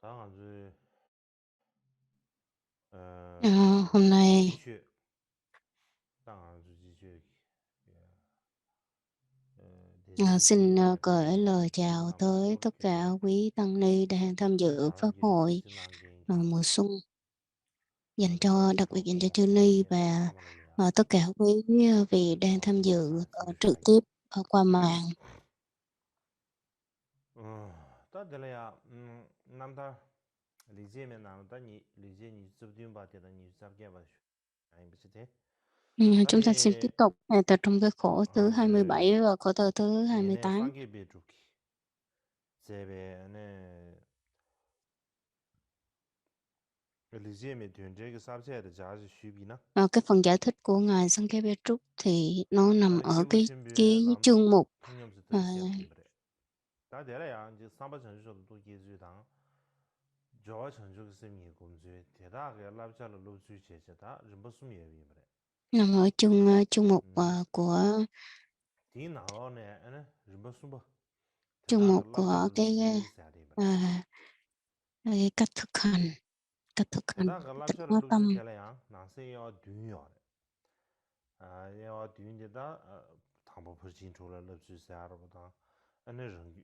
当然是Ờ, Hôm 继 nay 续，当然是继续，대신에 xin 지금 gửi lời 지금 chào 남 tới 또 tất cả 계속 quý tăng ni đang tham dự pháp 다른 게 hội 지난 게 mùa xuân dành 어디 거 cho đặc biệt dành cho 지도고 chư ni 예 và 사말이야 tất cả quý vị đang tham dự trực tiếp qua mạng. 다 될래야 남다 리제면 나는다 니 리제 니 접든 바테다 니 잡게 봐 아니 비슷해 Chúng ta xin 다디 tiếp tục từ trong cái khổ thứ 한주 27 và khổ thơ thứ 얘네 28. 상계 베주기 제베네 리제면 된저게 삽세의 자주 쉬비나 Cái phần giải thích của Ngài Sankepet thì nó nằm 다리 ở 기부 cái 준비 남 chương mục 통념부터 à, 시작해 버려 다 되려야 이제 삼바 전주도 또 계주당 저 전주 쌤이 공주에 대다가 랍자로 로주 제제다 림버스미 예비 버려 nằm ở chương mục của 뒤 나로네 아니 림버스바 chương 대다가 mục của 랍자로 cái 로주 세야리 버려 à, cái cách thực hành 대다가 tịnh 랍자로 hóa 로주 tâm. 되려야 나세요 뒤요 아 예와 뒤인데다 담보 퍼진 줄을 로주 세야로다 아니 런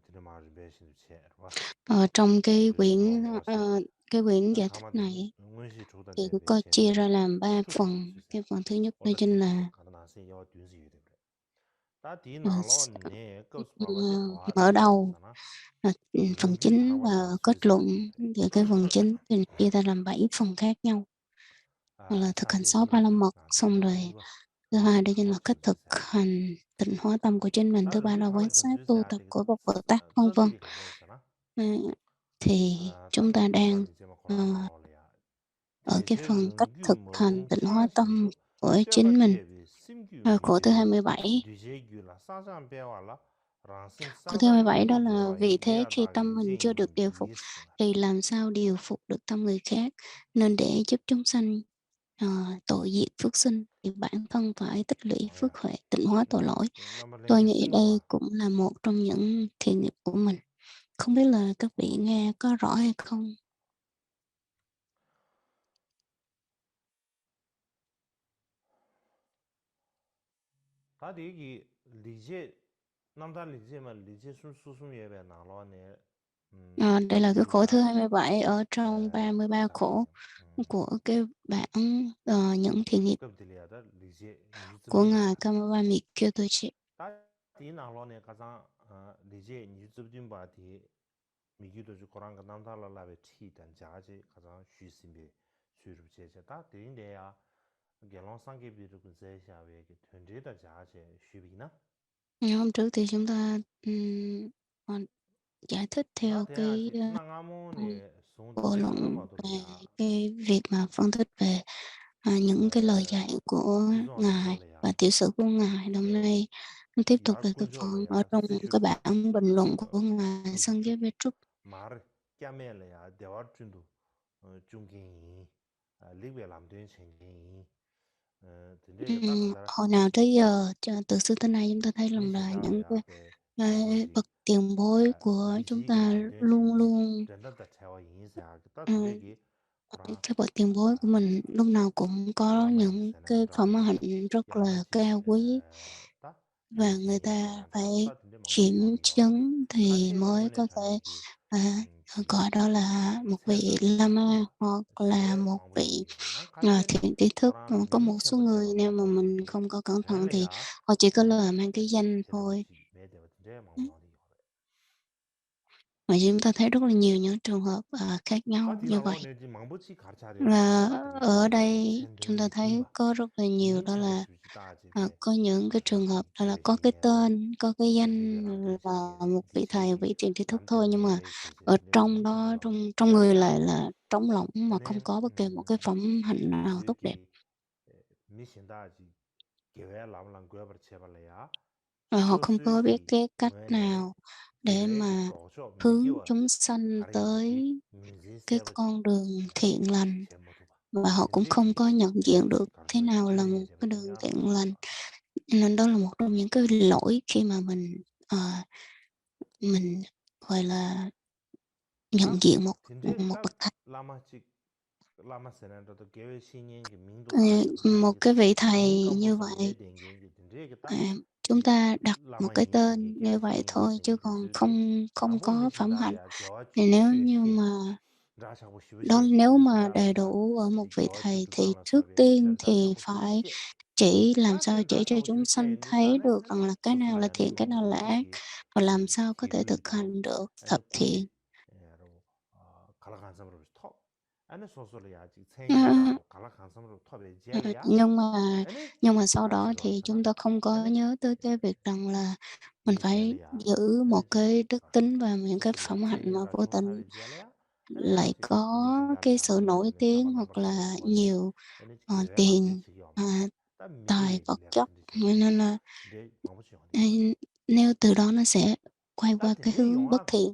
드라마를 배신 체르와 Trong cái quyển 주스로 와샤 giải thích 가마도 này 응원시 조다 thì 대비 có chia 체제 ra làm 3 투투 phần. 주세 Cái phần thứ nhất đó 어디 chính 템포도 là 가능하세 여 듄시 유대 그래 다디 ờ, 나로 s- 네 거스 ờ, 바와 대화 mở đầu 이시잖아 phần 르뷰 chính và 타와 kết 라수세 luận. 유대 그래 Và cái phần chính thì chia ra làm 7 phần khác nhau, hoặc là 아 thực hành 상계 6 ba la mật, 아 xong 대대 rồi 주바 thứ hai đó chính 당보 là cách thực 주지세 hành tịnh hóa tâm của chính mình, 다 thứ ba 르뷰 là quan 타와 sát 점주세 tu 아 tập 되게 của Bậc Bồ Tát, vân vân. 쩐들이 가져 있잖아 Ừ, thì chúng ta đang 이제 뭐 ờ, 고란 나올래야 ở cái 대제 phần cách 릉규 thực 뭐 hành tịnh hóa tâm 롱샤신도 của chính mình. 뼈바티에비 심규 Khổ thứ 미제베 27. 뒤제규라 사장 배워라 랑심 Khổ thứ 상장 27 đó 인도 là 배워 vì thế khi 인디아다 tâm mình chưa được 리제인 điều phục 비스나 thì làm sao điều phục được tâm người khác, nên để giúp chúng sanh tội diệt phước sinh thì bản thân phải tích lũy 아야 phước huệ tịnh hóa tội lỗi. 남을 Tôi 랭게 nghĩ đây 쓸모와 cũng là một trong những thiện nghiệp của mình. Không biết là các vị nghe có rõ hay không? 다들 이게 리제 남다 리제만 리제 수수수 예배 나로네 Đây là cái khổ thứ 리뷰다 27 ở trong 33 khổ của cái bản những thiện nghiệp 급들이야다 리제 của 니즈브딘 Ngài 바야 Kamavami Kyotochi. 다디 나로네 가장 리제 니즈브딘 바디 미기도 주 고랑가 남달라라베 티단 자지 가장 쉬심비 수르 제제다 대인데야 갤런 상계 비르 그 제샤베 그 된제다 자제 쉬비나 Hôm trước thì chúng ta còn giải thích 다 theo cái 돼야지 나가모네 bộ 송드제 luận về 가담바도리아 cái việc mà phân tích về những cái lời dạy của 기존의 Ngài và 졸래야 tiểu sử của Ngài. Hôm nay tiếp tục về cái phần ở 열군졸래야 trong cái 시주도 bản bình luận của Ngài 주 Sanghya Petrus. 말 깨매래야 대화준도 중갱이 리베 남된 생갱이 근데 딱다 Hồi nào tới giờ từ xưa tới nay chúng ta thấy rằng là những 미신다래야 배 cái 남로지 bậc tiền bối của chúng 리지게 ta 남된 luôn 생게 luôn 된다다 채와 인사 딱 ờ, 되게 고라 các bậc tiền bối của mình lúc nào cũng có 라마야 những cái 세나다 phẩm hạnh rất là 야마지 cao quý, 딱 và người 휘신게 ta 고란다 phải 딱 근데 kiểm 망보지 마리요 chứng thì 사체 mới 방문에 có thể 자네기 à, 기 gọi đó là một vị 셀러 lama 셀러 hoặc là 제 một 망보지 vị 마리요 난 가르치네 thiện tri thức. 고란 Có 미 một số 첨부 người 제바 nếu mà mình 망보리기 không có cẩn thận thì 될래야 họ chỉ có 제 lời mang cái danh thôi. 제대로지 매대와 제 망보리 Mà chúng ta thấy rất là nhiều những trường hợp khác 다 nhau như vậy. 디나로 내지 망보치 가르쳐야 Và 다 ở 되게 đây chúng ta 첸드니 thấy 줌바 có rất là nhiều 미 đó 첨부 là 주지 다지베 có những cái trường hợp đó là 제 có cái 생게베 tên, có cái 리베 danh 남된 là 생게 một vị thầy, 디시기 vị tiền tri thức thôi, nhưng mà 남된 시제 ở 근데 trong 망보치 đó, 몰라 trong người 될래야 lại là trống lỏng mà không 에네 có bất kỳ một cái phẩm hạnh nào tốt đẹp. 저기 미신다지 개회 라블랑 고야버 제발래야 Và họ không có biết 소수기 cái cách 뭐네 nào để 개회기 mà 도저 hướng 미기와 chúng sanh 가리기 tới 민진 cái 세버지 con đường thiện lành, 제모도 봐 và họ cũng không 진제기 có nhận diện được thế 가르쳐 nào là một 주네 cái 제버 đường 진짜 thiện 망보지 lành. 마라 Nên đó là một trong những cái lỗi khi mà mình gọi là nhận 다 diện một 진짜 một 다 bậc thầy. 라마직 라마세나도 개회 신인기 민도 Ờ, 가서 một 진짜 cái vị thầy 민간 như 모습 vậy, 내den게 진짜 à, 다 chúng ta đặt một cái 라마인 생기 tên như 개회 vậy 신인기 thôi chứ 생기 còn 저기 không 당부 có phẩm hạnh. 미신다야 개와 Thì nếu 주주의 như 해 mà 라샤고 đó, 싶으시 nếu mà đầy 미신다다 đủ ở một 지 vị 개와 thầy 주주 thì 장라 trước 사베 tiên 첸다 thì 차고 phải 싶으시 chỉ làm 다 sao chỉ cho 첸다 차고 chúng 싶으시 sanh thấy 인도사네 được rằng là cái nào là 소소나야 thiện, cái nào 네 là ác, 저기 và làm 이 sao có thể thực 기루이도 hành được thật 아니 thiện. 굳이 여러분 갈라간섬으로 톱 아니 소소리야 지 Ờ, 챙기다고 갈라간섬으로 톱에 제려야 nhưng mà 아니 sau đó 탑시도 thì 하잖아 chúng ta không có 아니 nhớ tới cái việc rằng là mình 이 phải 제려야 giữ một 아니 지 cái đức tính và những cái 소소리야 phẩm hạnh mà 챙기다 vô tình 조사회 제려야 아니 lại 아직 có cái 미신달이야 sự nổi 아니 tiếng hoặc 사발람바라고 là 원래 nhiều 아니 tiền, 계획 지치기 없네 딱 tài 미규의 vật 내가 chất. 근데 Cho nên là 내 방법이 ờ, 아니야 nếu từ đó nó sẽ quay qua 딱 cái 된대 hướng bất 영화도 thiện.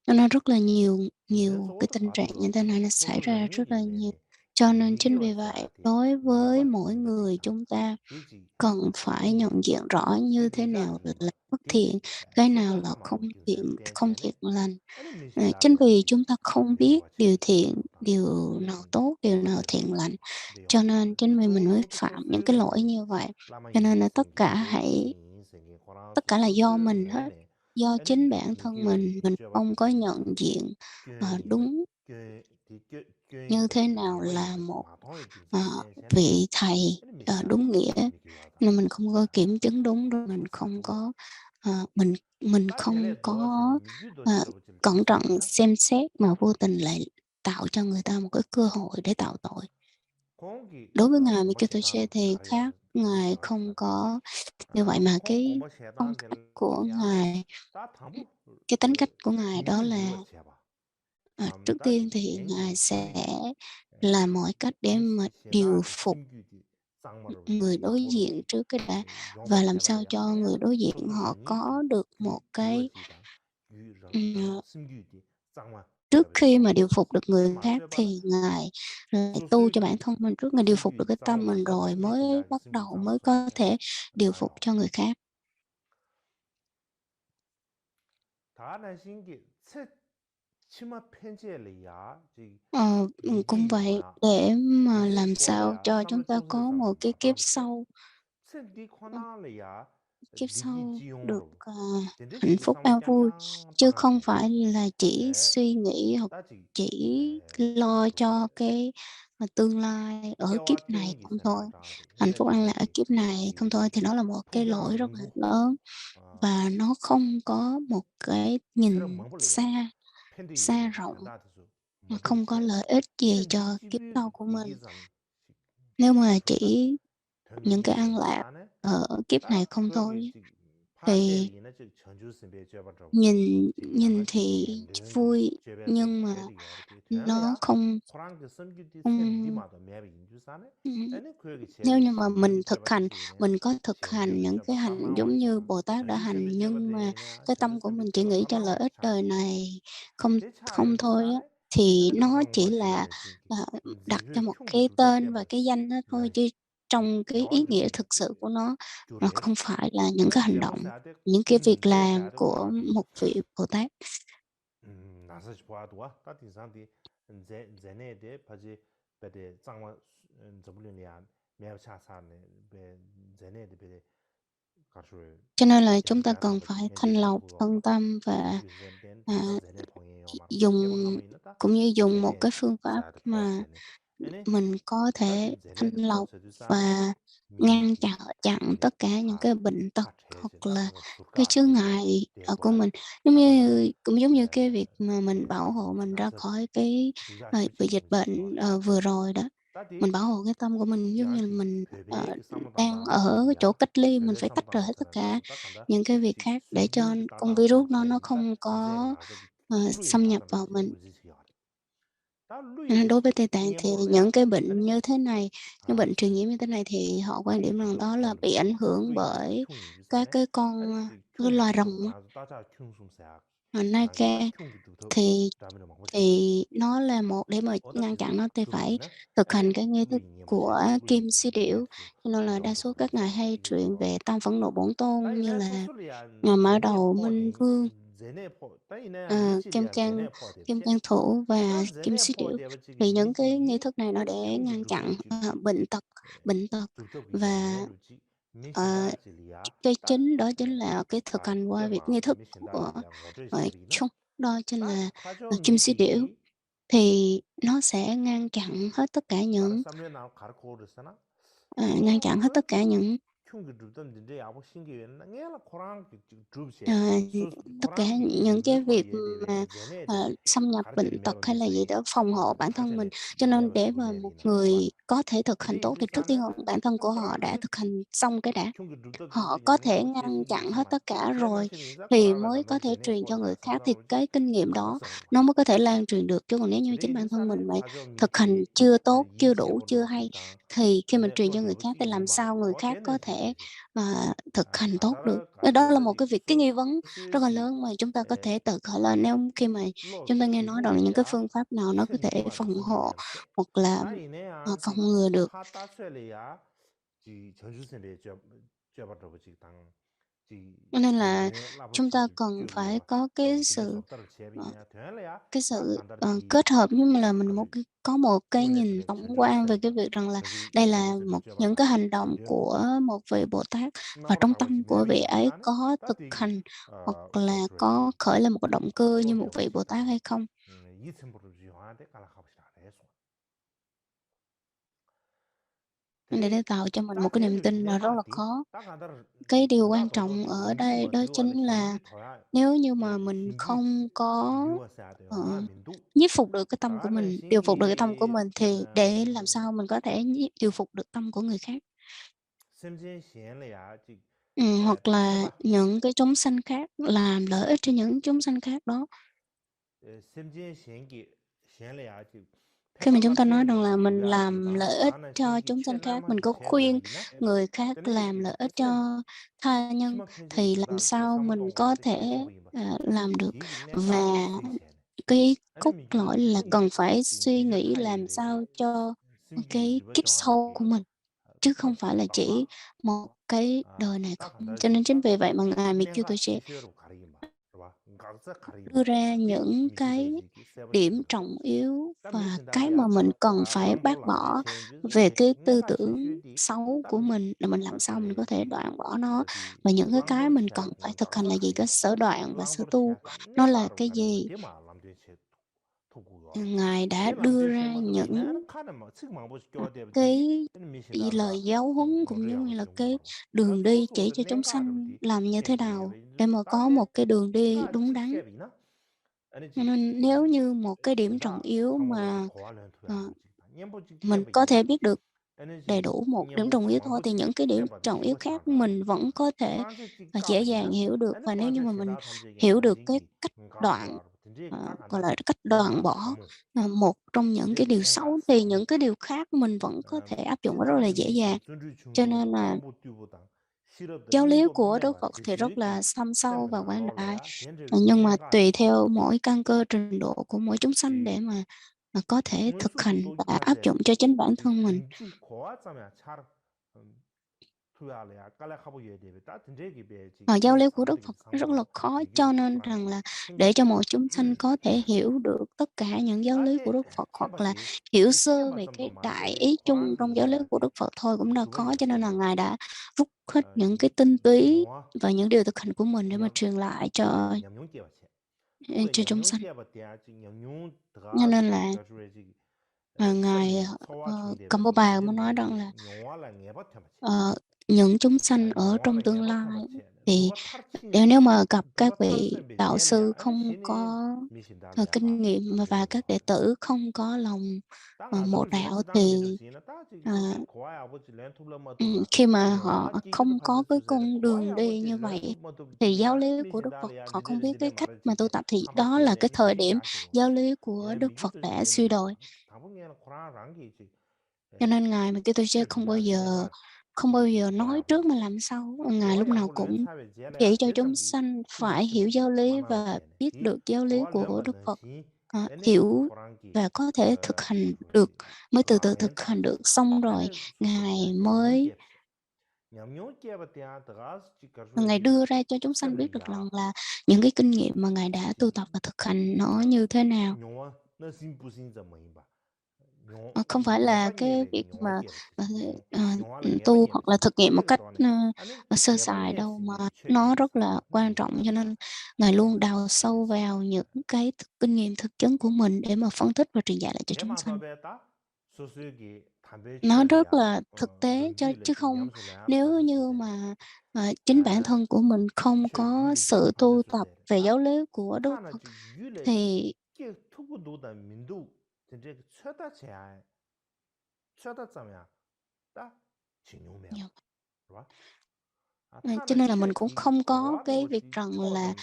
Cho nên rất là nhiều 인생에서 cái 어디 tình trạng như 봐도 thế này nó xảy 소소나 ra rất là nhiều. 님기네 Cho nên chính 미기와 vì vậy, 제한테 đối với 뭐가 mỗi người 미가지다 chúng ta 되지 cần phải nhận 봄봄 diện rõ như thế nào 되자지 là 뭐 bất thiện, 되지 cái nào là 세자하마도 không 기우세는 thiện lành. 아니 Chính vì 미신달이야지 chúng ta không biết 미소와 điều 제한테 thiện, 그런다 điều nào 음 tốt, điều nào 어째도 thiện lành, cho 내용하는 nên chính vì mình mới 그것도 phạm những cái lỗi 소소에도 như vậy. Cho nên 라마인 là 생기 개회 신인 생기 tất cả là do mình hết, 네네 do 아니 chính bản thân 미기의 mình không có 쥐어박히시다 nhận diện 교인이 đúng như thế 교인들이 nào là 예외인지 một 마통의 딩지 ờ, 신내세네 vị thầy 아니 미신다야 đúng nghĩa. 미기와다 Nên mình không có kiểm chứng đúng rồi, mình không có mình 다 không 텔레 có 도와세네 미규도 ờ, 찔러붙일 cẩn trọng 뜻이잖아 xem xét mà vô tình lại tạo cho người ta một cái cơ hội để tạo tội. 공기 Đối với Ngài 공부 Mikitoche 시단 thì 가려야 khác, 공부 Ngài không 시작하시다 có như vậy, mà 공 cái 공부 phong 시단 cách của 될야네 Ngài, 다 당부 cái tính cách của Ngài đó 미규 là 유가 제바 trước tiên 다지 thì Ngài 갱기 sẽ 갱기 làm mọi cách để mà điều 시다지 phục 심규디 쌍마로 người đối 양보로 diện trước cái đã, 용바 và làm sao 제발이야 cho 아니야 người đối diện họ 소소련이 có được 규 một cái 규어지다 ừm, 심규디 쌍마 trước 제발 khi mà 제발 điều phục được người 쌍마 khác 제발 thì Ngài lại tu cho bản 소소기 thân mình trước, Ngài điều phục được 심규 cái tâm 쌍마로 mình rồi 소소에 mới 미신다기 bắt 심규 đầu 쌍마 mới có 소리세 thể điều phục 아요 cho người khác. 다나 신기 체 치마 편지엘이야 지 Cũng 미기 vậy, 용어야 để mà 이제 làm sao 고려야 cho chúng ta có một 삼월조선에서 cái 마당체 체 ờ, 니코나리아 kiếp 니기 sau được 지용으로 근데 hạnh 지금 phúc an vui, 삼월장장 chứ không 방학제 phải là chỉ 에 suy nghĩ hoặc 따지 chỉ 에 lo cho 그러세 cái tương lai ở kiếp 깨와 này 땡기 không thôi. 세나장아리 Hạnh 얘네 phúc an lạc ở 저기 kiếp này không thôi 이 thì nó là một cái 풍경을 lỗi rất là 멍구 lớn, 어 và nó không có một cái 새로 nhìn 멍벌려야 xa 팬들이 rộng, 팬다드서 mà 뭐들 không có 체 lợi ích gì cho kiếp 첸디집이 sau của mình. 이기산 Nếu mà 그다 chỉ những cái 되미기 an lạc 연주사네 ở kiếp này 딱 không 거기 thôi 지 thì 판델이나 지 전주선배 제바라고 nhìn 지 nhìn 양아지 thì 렌드기 vui, 제베서 nhưng mà 제리가 이렇게 nó 되는데야 không 코랑 그 섬기디 셈 không 니마도 매비 인주사네 ừm, 아니 그 nếu 제리 như mà mình 신규 thực hành, 제바지시네 mình có thực hành 전주도 những cái 제바 hành 쌍마와 giống như 제바 Bồ Tát đã hành, 전주선배 nhưng mà 제바되냐 cái tâm của mình 전주선배 chỉ 제바 nghĩ cho lợi 사마와 ích đời 차지 này không 대차례 không thôi á, 주사네 thì 아니 nó 가장 chỉ 공부 là 시단에 신기 à, đặt cho 제회 một 총부 cái 두자 tên và 때문에 cái danh đó thôi, chứ trong cái ý nghĩa 야와들이 thực sự của nó 교례 không phải là những cái 아니 hành 제모 động, 써야 돼 những cái việc 군대 làm 써야 돼 của 코라디 một vị Bồ Tát. 나서 봐도 와 따뜻한 상디 제네에 대해 바지 베데 장마 저불리냐 매우 차사네 베 제네에 대해 가수를 Cho nên là chúng ta 양자도 cần 버지 phải thanh 내지 lọc 그거 thân tâm và 유젠된 à, 다 제네 통해요 말 dùng 개방 한번 있는다 cũng như dùng một 제네 cái phương pháp 써야 돼 mà 파워세네 아니 mình có thể 따뜻 thanh 제네에 lọc 파워세도 싸네 và ngăn 미기 chặn chặn 지 tất cả những 파 cái bệnh tật hoặc 파체제 là 딱 cái 술가 chướng 제제 ngại của 대보라 mình, giống 그러나 như cũng giống như cái việc mà mình bảo 에 hộ mình ra 나서 khỏi cái 주자 bị 쉽지 dịch 뭐지 bệnh 기와다 vừa rồi đó. Mình 따디 bảo hộ cái tâm của mình giống như là 야지 mình 베베 그 đang 사무당당 ở cái chỗ 야 cách ly, mình 베베 phải tách rời hết tất 사무당당스는 cả 나서 딱 간다 những cái việc 지 khác để cho 숨규 con 당당스는 virus nó 제리다 không 이제 có 나서 루이 xâm nhập 나서 vào mình. 무지지 하래 다 Đối 루이디 với Tây Tạng 띵에 thì 몰래야 những cái bệnh 아니 như thế này, những bệnh truyền 세 nhiễm như thế này thì họ quan điểm rằng 두두 đó là 잡으려 bị ảnh hưởng 루이디 bởi 흉이 các 주사네 cái 아니 con 지 cái loài rồng 흉 á, 나서 따자 흉숨새 나게 딱 Nike, 흉기도 thì 잡으려 먹고 하래 nó là một, để mà 어다 ngăn chặn 디서 nó thì phải 두두이나 thực 아니 hành cái nghi thức 루이 녀마셰 của Kim 루이디 Si Điểu. 매트수 Cho nên là đa 용도 số 그런 các ngài 셈 hay 이게 truyện 기와다 về tam phẫn nộ bổn tôn, như 라이네 là 소소리야 ngày mở 제네 đầu Minh 포디 Vương kim cang thủ và kim xí điểu. Thì những cái nghi thức này nó để ngăn chặn bệnh tật và cái chính đó chính là cái thực hành qua việc nghi thức của chung, đó chính là kim xí điểu, thì nó sẽ ngăn chặn hết tất cả những tất cả những cái việc mà xâm nhập bệnh tật hay là gì đó, phòng hộ bản thân mình. Cho nên để mà một người có thể thực hành tốt thì trước tiên bản thân của họ đã thực hành xong cái đã. Họ có thể ngăn chặn hết tất cả rồi thì mới có thể truyền cho người khác, thì cái kinh nghiệm đó nó mới có thể lan truyền được. Chứ còn nếu như chính bản thân mình mà thực hành chưa tốt, chưa đủ, chưa hay, thì khi mình truyền cho người khác thì làm sao người khác có thể thực hành tốt được. Đó là một cái nghi vấn rất là lớn mà chúng ta có thể tự hỏi là nếu khi mà chúng ta nghe nói rằng là những cái phương pháp nào nó có thể phòng hộ hoặc là phòng ngừa được. Cho nên là chúng ta cần phải có cái sự kết hợp, nhưng mà là mình có một cái nhìn tổng quan về cái việc rằng là đây là những cái hành động của một vị Bồ Tát, và trong tâm của vị ấy có thực hành hoặc là có khởi lên một cái động cơ như một vị Bồ Tát hay không. Để tạo cho mình một cái niềm tin là rất là khó. Cái điều quan trọng ở đây đó chính là nếu như mà mình không có nhiếp phục được cái tâm của mình, điều phục được cái tâm của mình, thì để làm sao mình có thể điều phục được tâm của người khác. Hoặc là những cái chúng sanh khác, làm lợi ích cho những chúng sanh khác đó. Khi mà chúng ta nói rằng là mình làm lợi ích cho chúng sanh khác, mình có khuyên người khác làm lợi ích cho tha nhân, thì làm sao mình có thể làm được. Và cái cốt lõi là cần phải suy nghĩ làm sao cho cái kiếp sau của mình, chứ không phải là chỉ một cái đời này không. Cho nên chính vì vậy mà Ngài Mikkyutoshi đưa ra những cái điểm trọng yếu và cái mà mình cần phải bác bỏ về cái tư tưởng xấu của mình, để mình làm sao mình có thể đoạn bỏ nó. Và những cái mình cần phải thực hành là gì? Cái sở đoạn và sở tu, nó là cái gì? Ngài đã đưa ra những cái lời giáo huấn cũng giống như là cái đường đi chỉ cho chúng sanh làm như thế nào để mà có một cái đường đi đúng đắn. Cho nên nếu như một cái điểm trọng yếu mà mình có thể biết được đầy đủ một điểm trọng yếu thôi, thì những cái điểm trọng yếu khác mình vẫn có thể dễ dàng hiểu được. Và nếu như mà mình hiểu được cái cách đoạn, gọi là cách đoạn bỏ một trong những cái điều xấu, thì những cái điều khác mình vẫn có thể áp dụng rất là dễ dàng. Cho nên là giáo lý của Đức Phật thì rất là thâm sâu và quảng đại, nhưng mà tùy theo mỗi căn cơ trình độ của mỗi chúng sanh để mà có thể thực hành và áp dụng cho chính bản thân mình. Giáo lý của Đức Phật rất là khó, cho nên rằng là để cho mỗi chúng sanh có thể hiểu được tất cả những giáo lý của Đức Phật, hoặc là hiểu sơ về cái đại ý chung trong giáo lý của Đức Phật thôi cũng đã khó. Cho nên là Ngài đã rút hết những cái tinh túy và những điều thực hành của mình để mà truyền lại cho chúng sanh. Cho nên là Ngài Kamboba mới nói rằng là những chúng sanh ở trong tương lai, thì nếu mà gặp các vị đạo sư không có kinh nghiệm và các đệ tử không có lòng mộ đạo, thì khi mà họ không có cái con đường đi như vậy, thì giáo lý của Đức Phật họ không biết cái cách mà tu tập, thì đó là cái thời điểm giáo lý của Đức Phật đã suy đồi. Cho nên Ngài Mikkyutoshi không bao giờ nói trước mà làm sau. Ngài lúc nào cũng chỉ cho chúng sanh phải hiểu giáo lý và biết được giáo lý của Đức Phật, hiểu và có thể thực hành được, mới từ từ thực hành được, xong rồi Ngài mới Và Ngài đưa ra cho chúng sanh biết được rằng là những cái kinh nghiệm mà Ngài đã tu tập và thực hành nó như thế nào. Không phải là cái việc mà, ờ, tu hoặc là thực nghiệm một cách, sơ sài đâu, mà nó rất là quan trọng, cho nên Ngài luôn đào sâu vào những cái kinh nghiệm thực chứng của mình để mà phân tích và truyền dạy lại cho chúng sanh. Nó rất là thực tế chứ không, nếu như mà, chính bản thân của mình không có sự tu tập về giáo lý của Đức Phật thì yeah. Cho nên là mình cũng không có cái việc rằng là,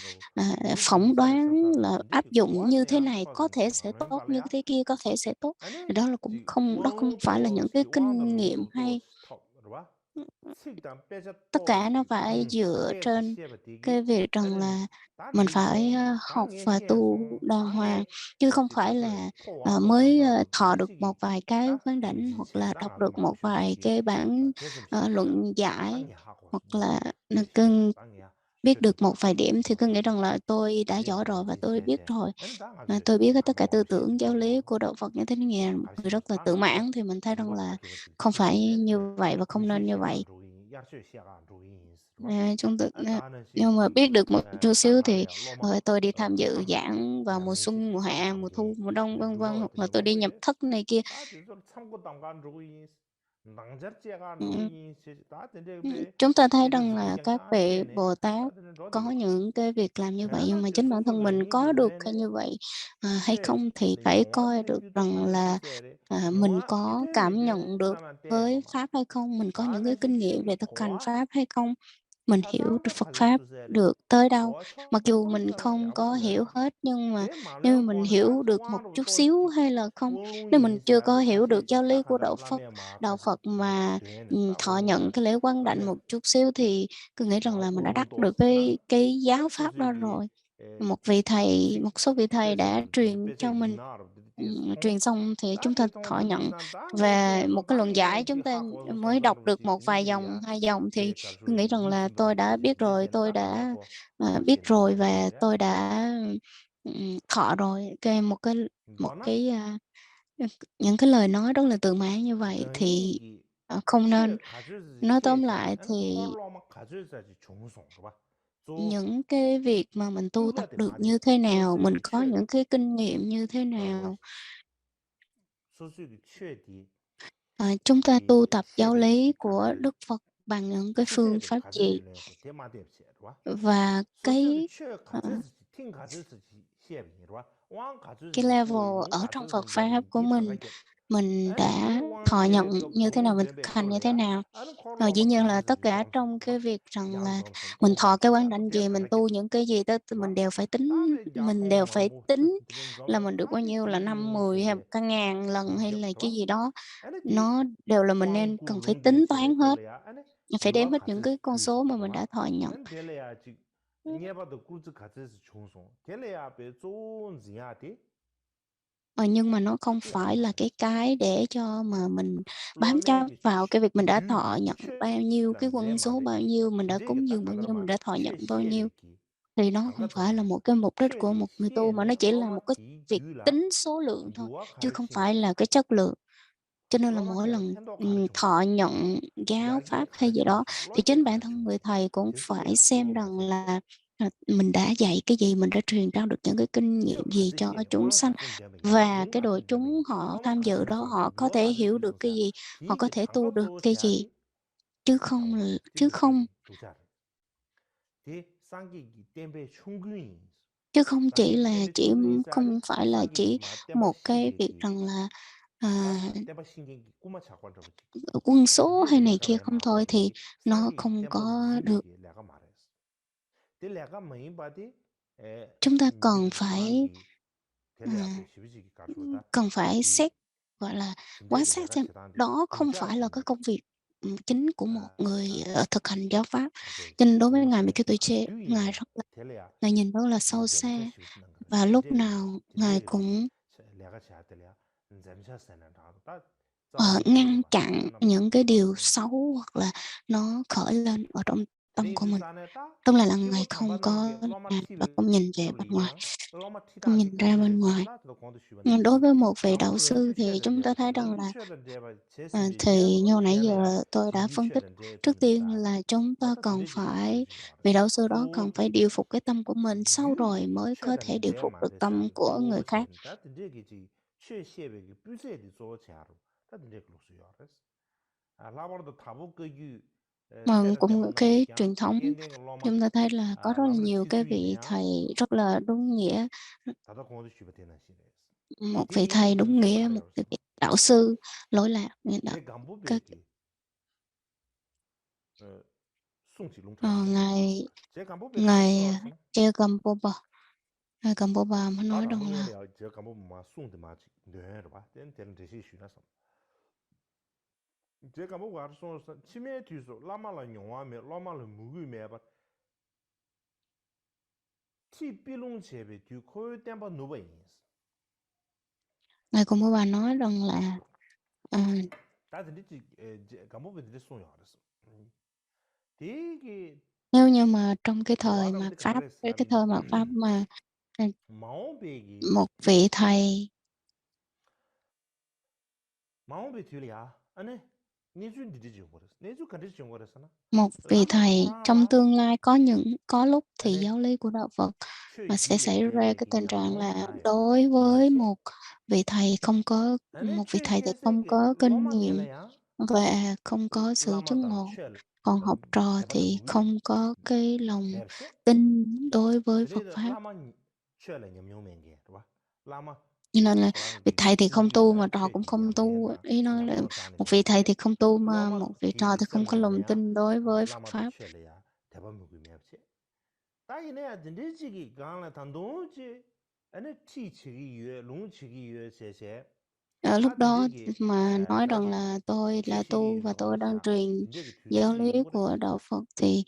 phỏng đoán là áp dụng như thế này có thể sẽ tốt, như thế kia có thể sẽ tốt. Thì đó không phải là những cái kinh nghiệm hay. Tất cả nó phải dựa trên cái việc rằng là mình phải, học và tu đàng hoàng, chứ không phải là, mới, thọ được một vài cái quán đảnh, hoặc là đọc được một vài cái bản, luận giải, hoặc là cưng biết được một vài điểm thì cứ nghĩ rằng là tôi đã giỏi rồi và tôi biết rồi. Tôi biết hết tất cả tư tưởng giáo lý của đạo Phật như thế này, một người rất là tự mãn, thì mình thấy rằng là không phải như vậy và không nên như vậy. Chúng tôi nhưng mà biết được một chút xíu thì, tôi đi tham dự giảng vào mùa xuân, mùa hạ, mùa thu, mùa đông, vân vân, hoặc là tôi đi nhập thất này kia. Ừm. Chúng ta thấy rằng là các vị Bồ Tát có những cái việc làm như vậy, nhưng mà chính bản thân mình có được hay như vậy, hay không thì phải coi được rằng là, mình có cảm nhận được với Pháp hay không, mình có những cái kinh nghiệm về thực hành Pháp hay không, mình hiểu được Phật Pháp được tới đâu. Mặc dù mình không có hiểu hết, nhưng mà nếu mà mình hiểu được một chút xíu hay là không, nếu mình chưa có hiểu được giáo lý của đạo Phật mà thọ nhận cái lễ quán đảnh một chút xíu thì cứ nghĩ rằng là mình đã đắc được cái giáo pháp đó rồi. Một số vị thầy đã truyền cho mình, truyền xong thì chúng ta thọ nhận. Và một cái luận giải chúng ta mới đọc được một vài dòng, 2 dòng thì cứ nghĩ rằng là tôi đã biết rồi, tôi đã, biết rồi và tôi đã, thọ rồi. Một cái, những cái lời nói rất là tự mãn như vậy thì, không nên. Nói tóm lại thì những cái việc mà mình tu tập được như thế nào, mình có những cái kinh nghiệm như thế nào, chúng ta tu tập giáo lý của Đức Phật bằng những cái phương pháp gì? Và ờ, cái level ở trong Phật Pháp của mình đã thọ nhận như thế nào, mình thực hành như thế nào. Dĩ nhiên là tất cả trong cái việc rằng là mình thọ cái quán đảnh gì, mình tu những cái gì đó mình đều phải tính là mình được bao nhiêu, là 5, 10 hay cả ngàn lần hay là cái gì đó. Nó đều là mình nên cần phải tính toán hết, phải đếm hết những cái con số mà mình đã thọ nhận. Ờ, nhưng mà nó không phải là cái để cho mà mình bám chấp vào cái việc mình đã thọ nhận bao nhiêu, cái quân số bao nhiêu, mình đã cúng dường bao nhiêu, mình đã thọ nhận bao nhiêu, thì nó không phải là một cái mục đích của một người tu, mà nó chỉ là một cái việc tính số lượng thôi, chứ không phải là cái chất lượng. Cho nên là mỗi lần, thọ nhận giáo pháp hay gì đó, thì chính bản thân người thầy cũng phải xem rằng là, mình đã dạy cái gì, mình đã truyền trao được những cái kinh nghiệm gì cho chúng sanh. Và cái đội chúng họ tham dự đó, họ có thể hiểu được cái gì, họ có thể tu được cái gì, chứ không chứ không chỉ là không phải là chỉ một cái việc rằng là, à, quân số hay này kia không thôi thì nó không có được. Chúng ta à, cần phải xét, gọi là, quan sát xem đó không phải là cái công việc, chính của một người, thực hành giáo pháp. Cho nên đối với Ngài Mikitoche, Ngài nhìn rất là sâu xa và lúc nào Ngài cũng ngăn chặn những cái điều xấu hoặc là nó khởi lên ở trong tâm của mình. Tức là Ngài không có và không nhìn về bên ngoài, không nhìn ra bên ngoài. Đối với một vị đạo sư thì chúng ta thấy rằng là thì như hồi nãy giờ tôi đã phân tích, trước tiên là chúng ta cần phải vị đạo sư đó cần phải điều phục cái tâm của mình, sau rồi mới có thể điều phục được tâm của người khác. Mà cũng cái truyền thống chúng ta thấy là có rất là nhiều cái vị thầy rất là đúng nghĩa, một vị thầy đúng nghĩa, một vị đạo sư lỗi lạc nghĩa đó. Ngài Che Gampopa, ngài Gampopa mới nói rằng là 제가 뭐 가르쳐서 치매 뒤서 라마라 용화메 라마를 무기메 봐 티빌롱 제베 뒤 코요 템바 노바인 ngài Gampopa nói rằng là 다들 이제 감옥에 소요 알았어 되게 nếu như mà trong cái thời mà Pháp, cái thời mà Pháp mà một vị thầy trong tương lai có lúc thì giáo lý của đạo Phật mà sẽ xảy ra cái tình trạng là đối với một vị thầy thì không có kinh nghiệm và không có sự chứng ngộ, còn học trò thì không có cái lòng tin đối với Phật pháp. Cho nên là vị thầy thì không tu mà trò cũng không tu. Ý nói là một vị thầy thì không tu mà một vị trò thì không có lòng tin đối với Phật pháp. Ở lúc đó mà nói rằng là tôi là tu và tôi đang truyền giáo lý của đạo Phật thì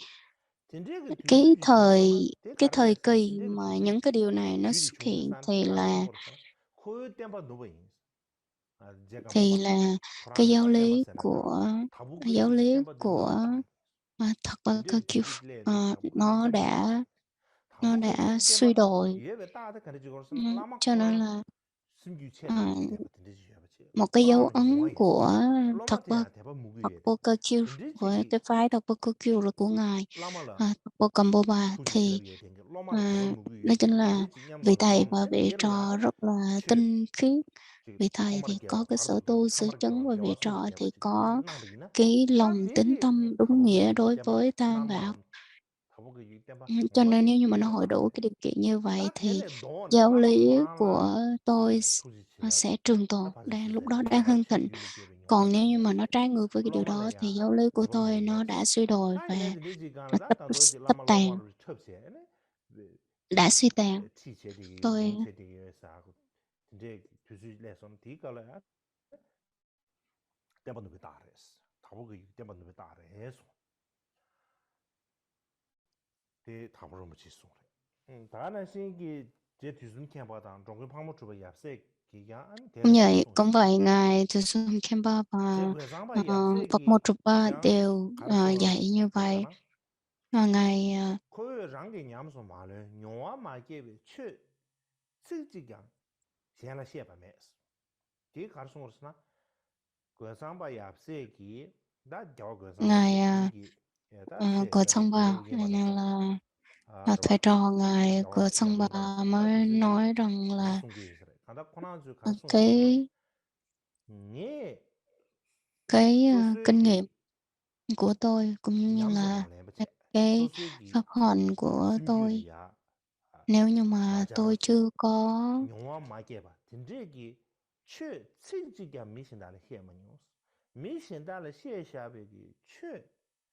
cái thời kỳ mà những cái điều này nó xuất hiện thì là cái giáo lý của Thật là nó đã suy đồi. Cho nên là một cái dấu ấn của Thật Vô Cơ Kiêu với cái phái Thật Vô Cơ Kiêu là của ngài Thật Vô Gampopa thì nói chính là vị thầy và vị trò rất là tinh khiết. Vị thầy thì có cái sở tu sở chứng và vị trò thì có cái lòng tín tâm đúng nghĩa đối với Tam Bảo. Cho nên nếu như mà nó hội đủ cái điều kiện như vậy thì giáo lý của tôi sẽ trường tồn, lúc đó đang hưng thịnh. Còn nếu như mà nó trái ngược với cái điều đó thì giáo lý của tôi nó đã suy đồi và nó tấp tàn, đã suy tàn. Tôi cũng vậy, ngài Từ Xuân Kempa và Phật Mô Trục Ba đều dạy như vậy. Ngài của Sông Ba là thầy trò ngài của Sông Ba mới nói rằng là cái kinh nghiệm của tôi cũng như là cái pháp hạnh của tôi, nếu như mà tôi chưa có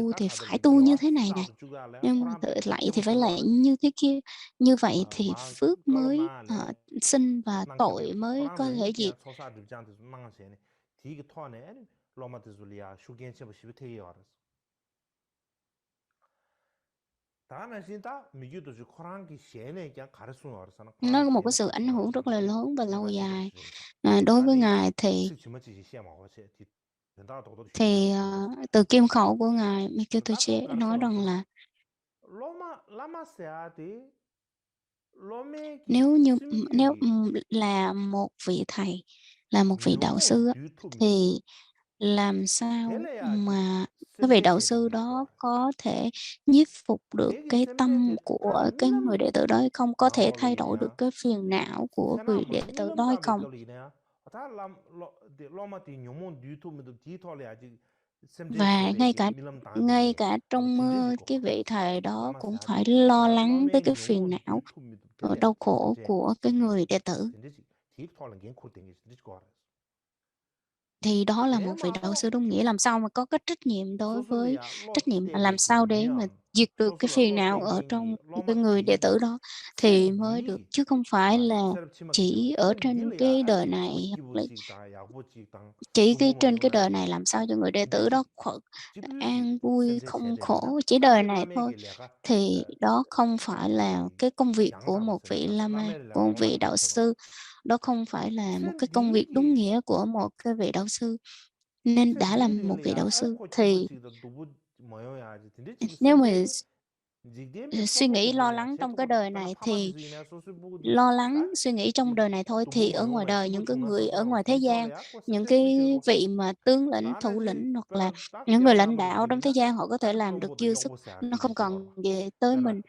tu thì phải tu như thế này này, nhưng mà lạy thì phải lạy như thế kia. Như vậy thì phước mới sinh và tội mới có thể diệt. Nó có một cái sự ảnh hưởng rất là lớn và lâu dài. Đối với Ngài thì Thì, từ kim khẩu của Ngài Mikitoche nói rằng là nếu là một vị thầy, là một vị đạo sư á, thì làm sao mà cái vị đạo sư đó có thể nhiếp phục được cái tâm của cái người đệ tử đó hay không? Có thể thay đổi được cái phiền não của vị đệ tử đó hay không? Và ngay cả trong mơ, cái vị thầy đó cũng phải lo lắng tới cái phiền não, đau khổ của cái người đệ tử. Thì đó là một vị đạo sư đúng nghĩa, làm sao mà có cái trách nhiệm là làm sao để mà diệt được cái phiền não ở trong cái người đệ tử đó thì mới được, chứ không phải là chỉ ở trên cái đời này, hoặc là chỉ trên cái đời này làm sao cho người đệ tử đó an vui, không khổ chỉ đời này thôi, thì đó không phải là cái công việc của một vị Lama, của một vị đạo sư. Đó không phải là một cái công việc đúng nghĩa của một cái vị đạo sư. Nên đã là một vị đạo sư thì nếu mà suy nghĩ lo lắng trong cái đời này thì lo lắng suy nghĩ trong đời này thôi, thì ở ngoài đời những cái người ở ngoài thế gian, những cái vị mà tướng lĩnh, thủ lĩnh hoặc là những người lãnh đạo trong thế gian họ có thể làm được dư sức, nó không cần về tới mình.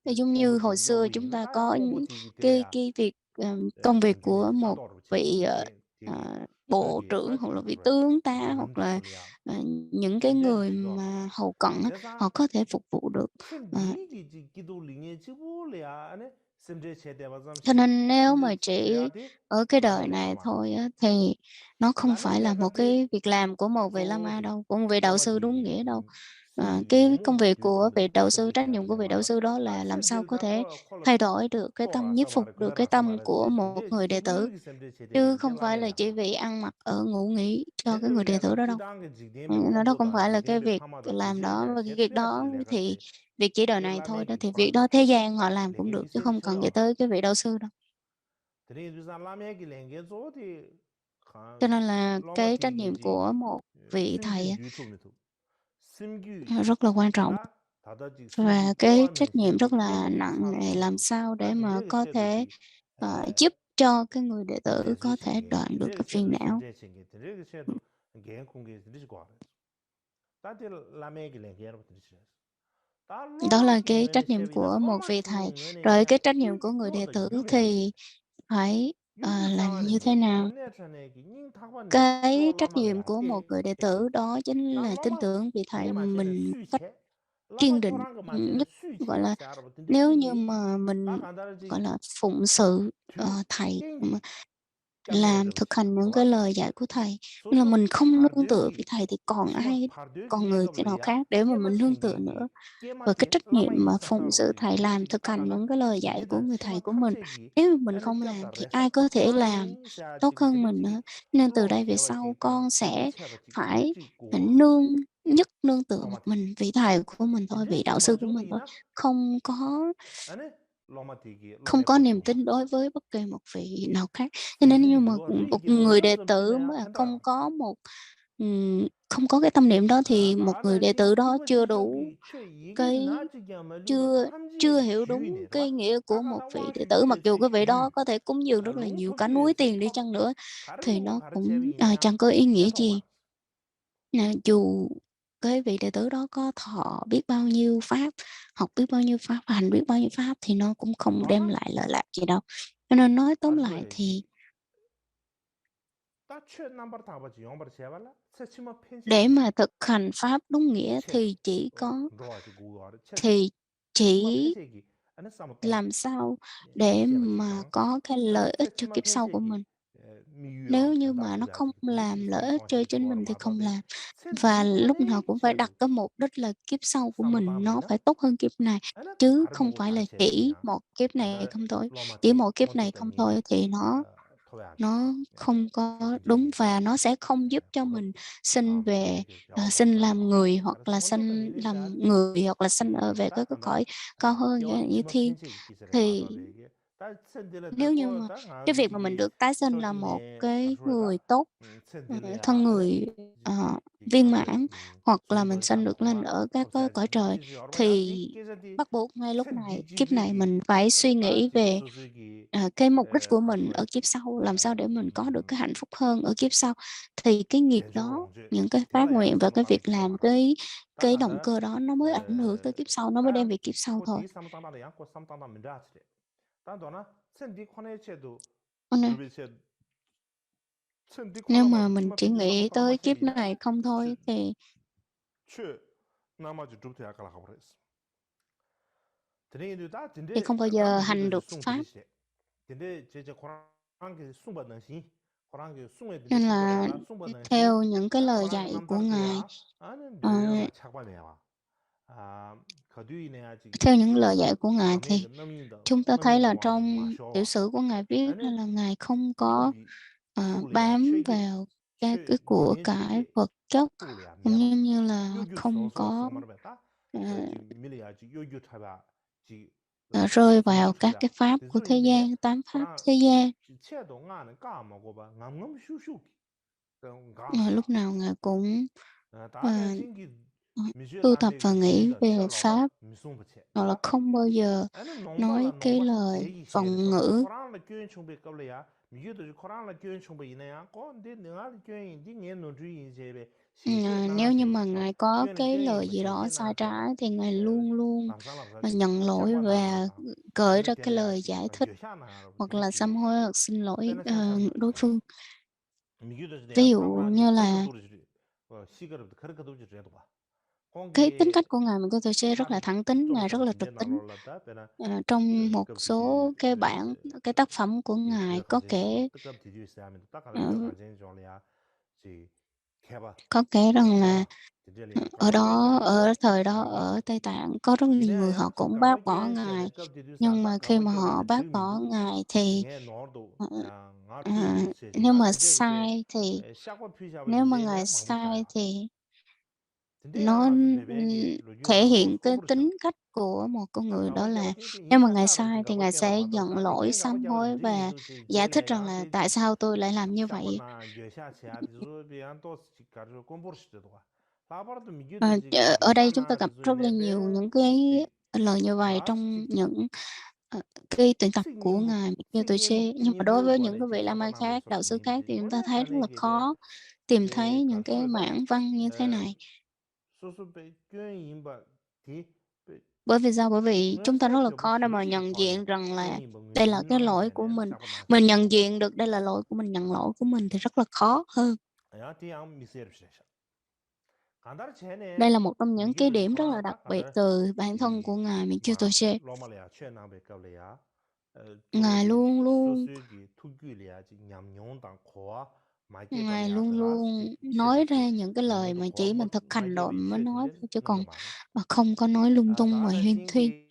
Thì giống như hồi xưa chúng ta có những cái việc, công việc của một vị, bộ trưởng hoặc là vị tướng tá hoặc là, ờ, những cái người mà hầu cận á, họ có thể phục vụ được. Ờ, cho nên nếu mà chỉ ở cái đời này thôi á, thì nó không phải là một cái việc làm của một vị Lama đâu, của một vị đạo sư đúng nghĩa đâu. Cái công việc của vị đạo sư, trách nhiệm của vị đạo sư đó là làm sao có thể thay đổi được cái tâm, nhiếp phục được cái tâm của một người đệ tử, chứ không phải là chỉ vì ăn mặc ở ngủ nghỉ cho cái người đệ tử đó đâu. Nó đó không phải là cái việc làm đó, và cái việc đó thì việc chỉ đời này thôi đó, thì việc đó thế gian họ làm cũng được, chứ không cần phải tới cái vị đạo sư đâu. Cho nên là cái trách nhiệm của một vị thầy á, rất là quan trọng, và cái trách nhiệm rất là nặng nề, làm sao để mà có thể, giúp cho cái người đệ tử có thể đoạn được cái phiền não. Đó là cái trách nhiệm của một vị thầy. Rồi cái trách nhiệm của người đệ tử thì phải, làm như thế nào? Cái trách nhiệm của một người đệ tử đó chính là tin tưởng vị thầy mình một cách kiên định, nhất. Gọi là, nếu như mà mình, gọi là, phụng sự, thầy, mà làm thực hành những cái lời dạy của thầy, nên là mình không nương tựa vị thầy thì còn người cái nào khác để mà mình nương tựa nữa. Và cái trách nhiệm mà phụng sự thầy, làm thực hành những cái lời dạy của người thầy của mình, nếu mà mình không làm thì ai có thể làm tốt hơn mình nữa. Nên từ đây về sau con sẽ phải, nương tựa một mình vị thầy của mình thôi, vị đạo sư của mình thôi, không có không có niềm tin đối với bất kỳ một vị nào khác. Cho nên nhưng mà, một người đệ tử mà không có cái tâm niệm đó thì một người đệ tử đó chưa đủ cái chưa chưa hiểu đúng cái nghĩa của một vị đệ tử. Mặc dù cái vị đó có thể cúng dường rất là nhiều, cả núi tiền đi chăng nữa thì nó cũng, chẳng có ý nghĩa gì. Dù cái vị đệ tử đó có thọ biết bao nhiêu pháp, học biết bao nhiêu pháp, hành biết bao nhiêu pháp thì nó cũng không đem lại lợi lạc gì đâu. Cho nên nói tóm lại thì để mà thực hành pháp đúng nghĩa thì chỉ làm sao để mà có cái lợi ích cho kiếp sau của mình. Nếu như mà nó không làm lợi ích cho chính mình thì không làm. Và lúc nào cũng phải đặt cái mục đích là kiếp sau của mình nó phải tốt hơn kiếp này, chứ không phải là chỉ một kiếp này không thôi. Chỉ một kiếp này không thôi thì nó không có đúng, và nó sẽ không giúp cho mình sinh làm người, hoặc là sinh ở về cái cõi cao hơn, như thiên. Thì Nếu như mà cái việc mà mình được tái sinh là một cái người tốt, thân người, viên mãn, hoặc là mình sinh được lên ở các cái cõi trời, thì bắt buộc ngay lúc này, kiếp này mình phải suy nghĩ về, cái mục đích của mình ở kiếp sau, làm sao để mình có được cái hạnh phúc hơn ở kiếp sau. Thì cái nghiệp đó, những cái phát nguyện và cái việc làm cái động cơ đó nó mới ảnh hưởng tới kiếp sau, nó mới đem về kiếp sau thôi. Cho nên nếu mà mình chỉ nghĩ tới kiếp này không thôi thì không bao giờ hành được pháp. Nên là theo những cái lời dạy của Ngài, theo những lời dạy của Ngài thì chúng ta thấy là trong tiểu sử của Ngài viết ra là Ngài không có, bám vào các cái của cải vật chất, cũng như là không có, ờ, rơi vào các cái pháp của thế gian, 8 pháp thế gian. Lúc nào Ngài cũng, ờ, tu tập và nghĩ về pháp, hoặc là không bao giờ nói cái lời vọng ngữ. Nếu như mà Ngài có cái lời gì đó sai trái thì Ngài luôn luôn, nhận lỗi và gợi ra cái lời giải thích, hoặc là sám hối hoặc xin lỗi, đối phương. Ví dụ như là cái tính cách của Ngài, mình có thể sẽ rất là thẳng tính, Ngài rất là trực tính. Trong một số cái bản, cái tác phẩm của Ngài ờ, có kể rằng là, ở thời đó ở Tây Tạng có rất nhiều người họ cũng bác bỏ Ngài, nhưng mà khi mà họ bác bỏ Ngài thì, ờ, ờ, nếu mà sai thì nếu mà Ngài sai thì nó, thể hiện cái tính cách của một con người, đó là nếu mà Ngài sai thì Ngài sẽ nhận lỗi, sám hối và giải thích rằng là "Tại sao tôi lại làm như vậy?" Ở đây chúng ta gặp rất là nhiều những cái lời như vậy trong những, cái tuyển tập của Ngài như tôi chê. Nhưng mà đối với những cái vị La Mã khác, đạo sư khác thì chúng ta thấy rất là khó tìm thấy những cái mảng văn như thế này. Bởi vì sao? Bởi vì chúng ta rất là khó để mà nhận diện rằng là đây là cái lỗi của mình. Mình nhận diện được đây là lỗi của mình, nhận lỗi của mình thì rất là khó hơn. Đây là một trong những cái điểm rất là đặc biệt từ bản thân của Ngài Minkyutoche. Ngài luôn luôn nói ra những cái lời mà chỉ mình thực hành rồi mình mới nói thôi, chứ còn, không có nói lung tung và huyên thuyên.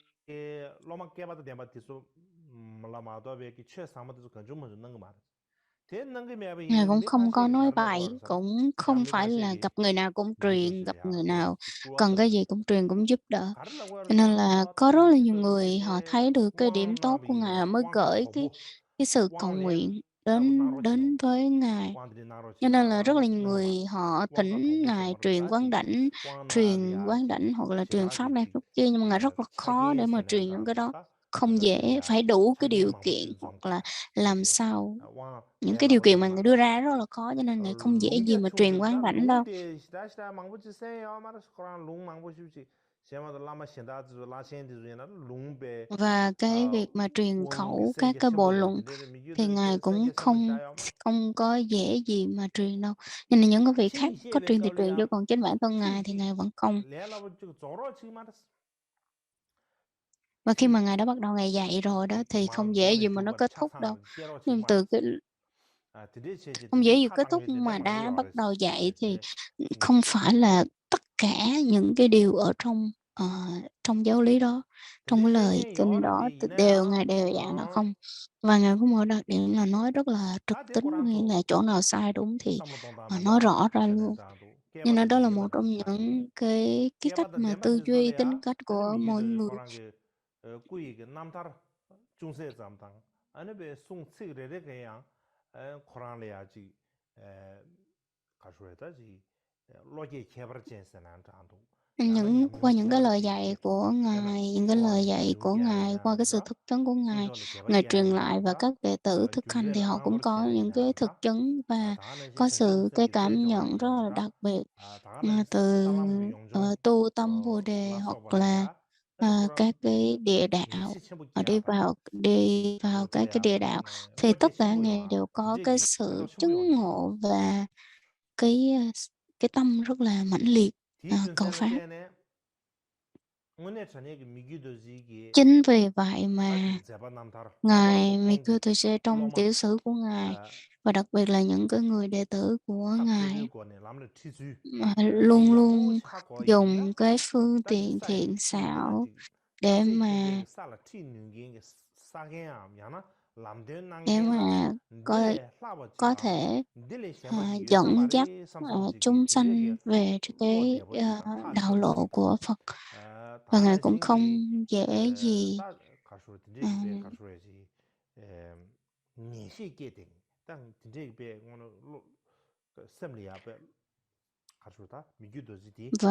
Ngài cũng không có nói bậy, cũng không phải là gặp người nào cũng truyền, gặp người nào cần cái gì cũng truyền, cũng giúp đỡ. Cho nên là có rất là nhiều người họ thấy được cái điểm tốt của Ngài, họ mới gửi cái sự cầu nguyện đến đến với Ngài. Cho nên là rất là nhiều người họ thỉnh Ngài truyền quán đảnh hoặc là truyền pháp này pháp kia, nhưng mà Ngài rất là khó để mà truyền những cái đó, không dễ, phải đủ cái điều kiện hoặc là làm sao những cái điều kiện mà Ngài đưa ra rất là khó, cho nên Ngài không dễ gì mà truyền quán đảnh đâu. Và cái việc mà truyền khẩu các cái bộ luận thì Ngài cũng không không có dễ gì mà truyền đâu. Nhưng mà những cái vị khác có truyền thì truyền, chứ còn chính bản thân Ngài thì Ngài vẫn không. Và khi mà Ngài đã bắt đầu Ngài dạy rồi đó thì không dễ gì mà nó kết thúc đâu. Nhưng từ cái không dễ gì kết thúc, mà đã bắt đầu dạy thì, không phải là tất cả những cái điều ở trong, trong giáo lý đó, trong cái lời kinh đó Ngài đều dạy là không. Và Ngài có một đặc điểm là nói rất là trực tính, nghĩa là chỗ nào sai đúng thì, nói rõ ra luôn. Cho nên đó là một trong những cái cách mà tư duy, tính cách của mỗi người. 중세 잠당 아니 배 송치레레 그냥 코란레야지 에 가수에다지 로게 케버젠스난 장도 야나 Qua những cái lời 케버지 dạy 셰토 của 야나 Ngài, những cái lời 초아니 dạy của 슝게 Ngài, qua 아니냐 cái sự 라 thực chứng của Ngài, 징조는 Ngài 케버지 truyền 아니냐 lại và 라 các đệ tử thực hành thì 균죄라 họ cũng 망버 có những cái thực 셰레냐 chứng và 다는 có 신천지 sự cái 우석이 cảm nhận rất là 제정원이냐 đặc biệt 다는 từ 살람의 용종 tu tâm Bồ đề hoặc là 라서벌레야 아니 그런 các cái địa đạo. 믹시 첨부 Họ 기하다 đi vào các cái 요소야 địa đạo thì 로제 tất cả Ngài 첨부야 đều có cái 진짜기 sự 첨부 첨부 chứng 용디 ngộ và cái cái tâm rất là mãnh liệt cầu 디준세는 pháp. 때네 오늘 저녁에 미기도지기 Chính vì vậy mà 다지 제바 남다라 Ngài 롱도 콩기 Mikutose trong 로마 tiểu sử của Ngài và đặc biệt là những cái người đệ tử của Ngài 탁제비고네 람르 티주 luôn 디 luôn 양모시 하고 dùng 있냐 cái phương 다지 tiện 사이 thiện xảo 야나지 để 탁제 mà 겐겐 살라 튀는겐 싸게야 야나 람데 để 난겐다 mà có 딜레 có 라버지다 thể 딜레 셴버지 dẫn dắt 유삼바리 삼삼지기 chúng sanh 딘데게 về 로 cái 되버지다 đạo lộ 타셔버지다 của Phật và Ngài 다는 cũng không 신기 dễ gì 다 가수 ờ, 딘데기 배 가수야지 니시 게딩 땅 딘데기 배 오늘 셈리야 배 가수다 미규도지디 라버 và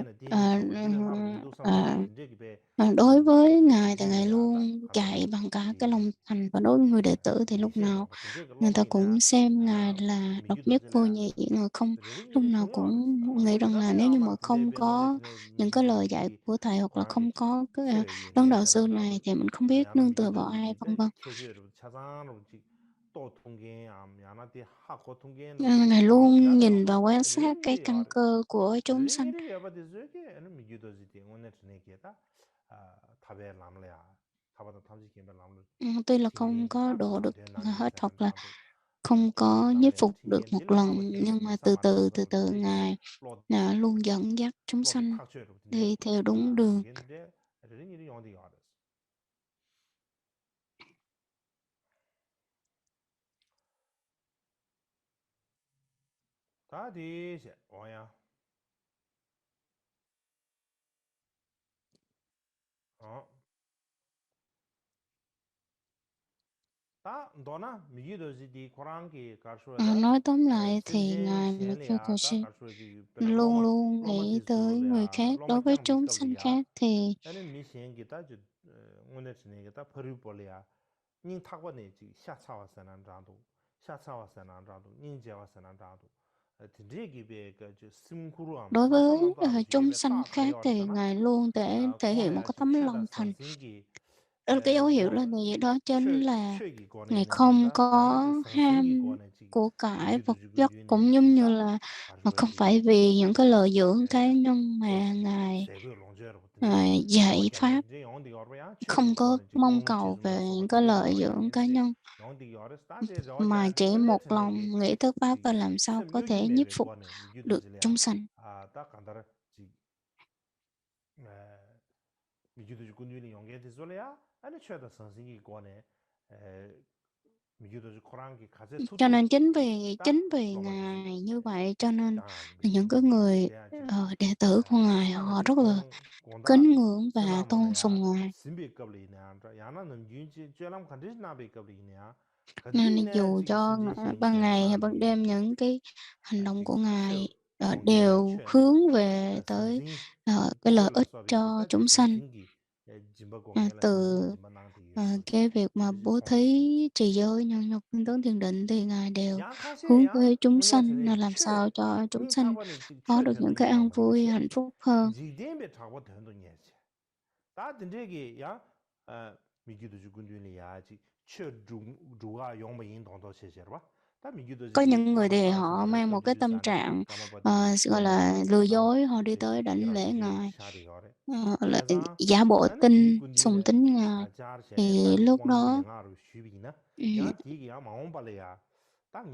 게는 디 미쇼고 딜레 라버 인도 삼삼지 ờ, 딘데기 배 đối với Ngài thì Ngài 딘레야다 luôn 가서 dạy bằng cả cái 디 lòng thành và đối với người đệ tử thì lúc nào 니셰도 딘데기 người ta 로미나 cũng xem Ngài là độc nhất vô 미규도지라 nhị, người không lúc 레레니 nào 중요하다 cũng nghĩ rằng là 망고지다 nếu như mà 아마 딘데기 không 배 오늘 có 전에 những cái lời dạy 미규도지기 của Thầy hoặc là 고랑게 không có cái 최 đấng đạo 연계선은 sư này thì mình không biết 야나 nương tựa vào ai, vân 미규도지데 vân. 체주여로 차장으로 또 통계 야나디 하고 통계는 Ngài luôn 망고지다데 nhìn và 오늘 quan sát cái 레레니 căn 요아레 cơ của chúng sanh. 레레니 야바데즈게 아니 미규도지데 오늘 저녁에다 타베 남래야 타바다 탐지기에 남을 Tuy là không 팅겐게 có 딱 độ được 람데 난게 hết hoặc là 사난다도 không có nhiếp 남래야 phục được 팅겐 một 딜레 lần, 라버케네 nhưng mà từ 유사마리 từ 삼삼지데 Ngài 로 luôn dẫn dắt chúng 로게 sanh 탁줘요 근데 đi theo đúng đường. 겐데 레레니 용디 요아레 다디 뭐야 어 다 너나 미기도지디 코랑기 가르쳐다 Nói tóm lại thì 심진 Ngài xian리아 다 Mikutose 가르쳐지 벨라 luôn 로마 luôn 로마 nghĩ tới người 디술이야 khác. 로마 Đối với 짱 chúng sanh 비겁리야 khác thì 나는 미시엔기다 주 오늘 지내기다 버리볼이야 닌 타고네지 샤차와서난 장도 샤차와서난 장도 닌제와서난 장도 드리기베 그저 심구루암 đối với 사삼남도 chúng 지게베 sanh 딱 khác thì 가려서나 Ngài luôn thể hiện một cái 고네야지 tấm lòng 최다 thành. 선생기 Đó là cái dấu hiệu là 고 gì đó chính là 최기 Ngài không 고네는게다 có 야나디 선생기 ham 고네지 của cải vật 미기도 chất, 주군주네 cũng giống như 다 là không 가르쳐야지 phải vì những cái lợi dưỡng cá nhân mà Ngài 세고 롱저로 근데 dạy 로켓네 pháp, 이제 영디 거야 không 최기 có 고네지 mong 옹루 cầu 지줌다 về 소바 những cái 근데 lợi 로야 dưỡng cá 인데 nhân, 영디 거야 스타데 mà 로자 chỉ 오늘 một lòng 저녁에 nghĩ tới pháp và 지 làm sao có 섬유기 thể nhiếp 매매 phục 거네 미기도 được 질이야 chúng sanh. 아딱 간다라 지 미기도 주군주네 영게디 졸이야 아니 최다 선생기 고네 미기도 주 코랑기 가제 Cho 투투 nên chính 딱 vì 로마티지 Ngài như vậy cho nên 단 những 미기도 cái 주 người 대야지 đệ tử của Ngài họ 사나지 rất là 공 공다 kính ngưỡng và tôn 신라말이야 sùng Ngài. 신비급리네 안다 야나는 윤지 쬐람 간지 나비급리네 Nên 그디네 dù 지 cho ban 심지신게 ngày hay ban 나비 đêm những cái hành động 아직 của Ngài 최 통계야 đều 최 hướng về tới 선생 cái lợi 도벨라 ích cho 수업이기다 지 chúng sanh. 선생기 짐바고게라 Từ 선생 짐바낭디 요소 cái việc mà 디지 bố 송기 thí trì giới nhân nhục tinh tấn thiền định thì Ngài đều hướng 양카시야 tới chúng 오늘 sanh 전에 là làm 최 sao cho chúng sanh 닝타고는 có 최 được những 되는 cái 게 an 와봐 vui, 최 hạnh phúc hơn. 지대에 타고 되는 게 다 된대기 야 미기도 주군들이 야지 최 주가 용의 인도도 세세로 봐. 다 미기도 Có 지기 những người thì 라마다 họ 지게베 mang một cái 겁리 tâm 산에 trạng 가마바디 gọi là 로마다 lừa 가마 dối, họ đi 지 tới đảnh lễ 이라르지 Ngài, 샤리 거래. là 제가 giả bộ 아니 디 tin, sùng 군디네 tín Ngài. 자르셰네 Thì 딱 lúc 왕도 đó 영화로 쉬비기나 야 ừm, 디기야 마온발레야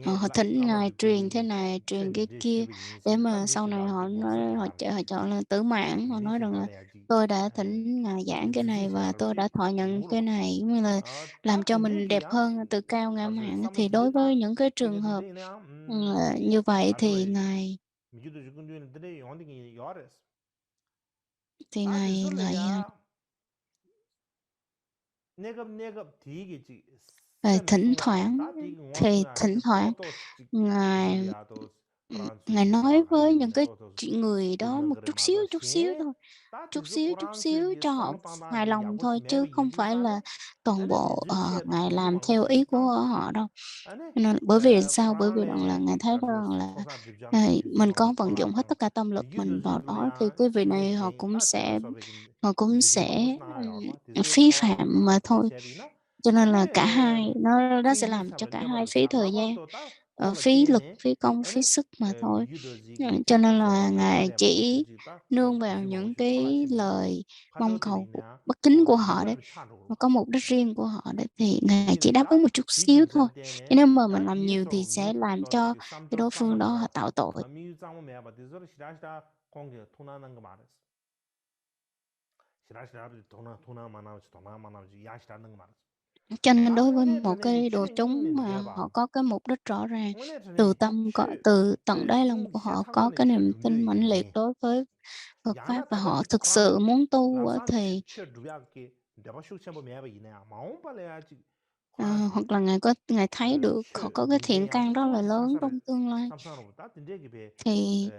họ thỉnh Ngài 가마디 truyền thế 군디니 này, truyền cái 최근데 kia, 쉬비기 để 인생에 딱 mà sau này 미시라르지 họ nói 고스디 họ 하르지 chọn là tử mãn, họ nói 미시 rằng là 말해야지 tôi đã thỉnh Ngài giảng cái này và tôi đã thọ nhận cái này, cũng như là làm 딱 cho mình đẹp 된대기야 hơn, tự cao ngạo 가서 mạn. Thì đối với 삼지다 những cái trường 되게 hợp 된대 그냥 như vậy thì 가서에 Ngài 미기도 죽은들이 영원히 열었어 thì 다 Ngài lại 뒤줄래야 Và thỉnh thoảng ngài ngài nói với những cái người đó một chút xíu thôi, chút xíu cho họ hài lòng thôi, chứ không phải là toàn bộ ngài làm theo ý của họ đâu. Nên bởi vì sao? Bởi vì rằng là ngài thấy rằng là mình có vận dụng hết tất cả tâm lực mình vào đó, thì cái vị này họ cũng sẽ phí phạm mà thôi. Cho nên là cả hai nó sẽ làm cho cả hai phí thời gian, phí lực, phí công, phí sức mà thôi. Cho nên là ngài chỉ nương vào những cái lời mong cầu bất chính của họ đấy, mà có mục đích riêng của họ đấy, thì ngài chỉ đáp ứng một chút xíu thôi. Chứ nếu mà mình làm nhiều thì sẽ làm cho cái đối phương đó họ tạo tội. Cho nên đối với một cái đồ chúng mà họ có cái mục đích rõ ràng, từ tận đáy lòng của họ có cái niềm tin mãnh liệt đối với Phật pháp và họ thực sự muốn tu á, thì hoặc là ngài thấy được họ có cái thiện căn rất là lớn trong tương lai, thì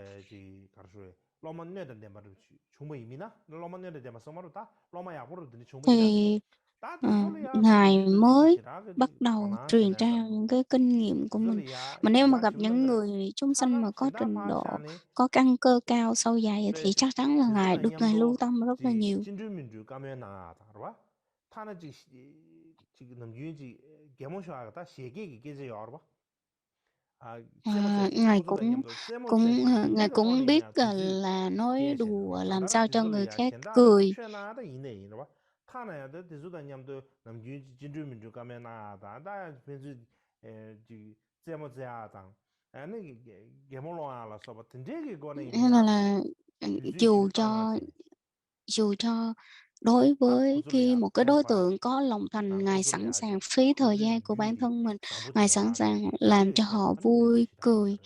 thì ngài mới bắt đầu truyền trao những cái kinh nghiệm của mình. Mà nếu mà gặp những người chúng sanh mà có trình độ, có căn cơ cao sâu dày thì chắc chắn là ngài lưu tâm rất là nhiều. Ngài cũng biết là nói đùa làm sao cho người khác cười. Nên là dù cho đối với một cái đối tượng có lòng thành, ngài sẵn sàng phí thời gian của bản thân mình, ngài sẵn sàng làm cho họ vui cười.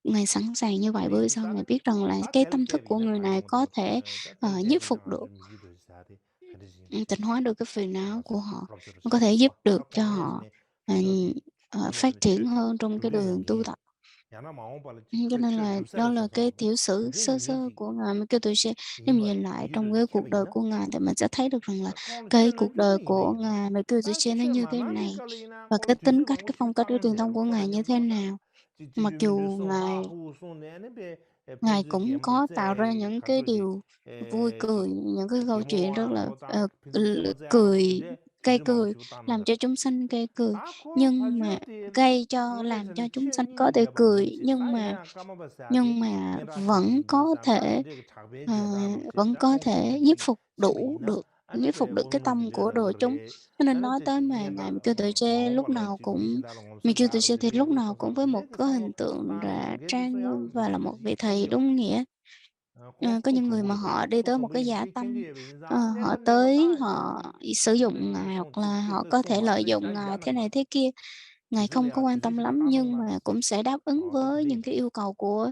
Ngài sẵn sàng như vậy bởi vì sao? Ngài biết rằng là cái tâm thức của người này có thể nhiếp phục được, tịnh hóa được cái phiền não của họ, nó có thể giúp được cho họ phát triển hơn trong cái đường tu tập. Cho nên là đó là cái tiểu sử sơ sơ của ngài Mikitoshi. Nếu mình nhìn lại trong cái cuộc đời của ngài thì mình sẽ thấy được rằng là cái cuộc đời của ngài Mikitoshi nó như thế này, và cái tính cách, cái phong cách, cái truyền thống của ngài như thế nào. Mặc dù ngài cũng có tạo ra những cái điều vui cười, những cái câu chuyện rất là gây cười, làm cho chúng sanh gây cười, nhưng mà làm cho chúng sanh có thể cười, nhưng mà vẫn có thể nhiếp phục được cái tâm của đồ chúng. Cho nên nói tới mà ngài Mikitoche thì lúc nào cũng với một cái hình tượng là trang nghiêm và là một vị thầy đúng nghĩa. Có những người mà họ đi tới một cái dã tâm, họ sử dụng ngài, hoặc là họ có thể lợi dụng ngài thế này thế kia. Ngài không có quan tâm lắm, nhưng mà cũng sẽ đáp ứng với những cái yêu cầu của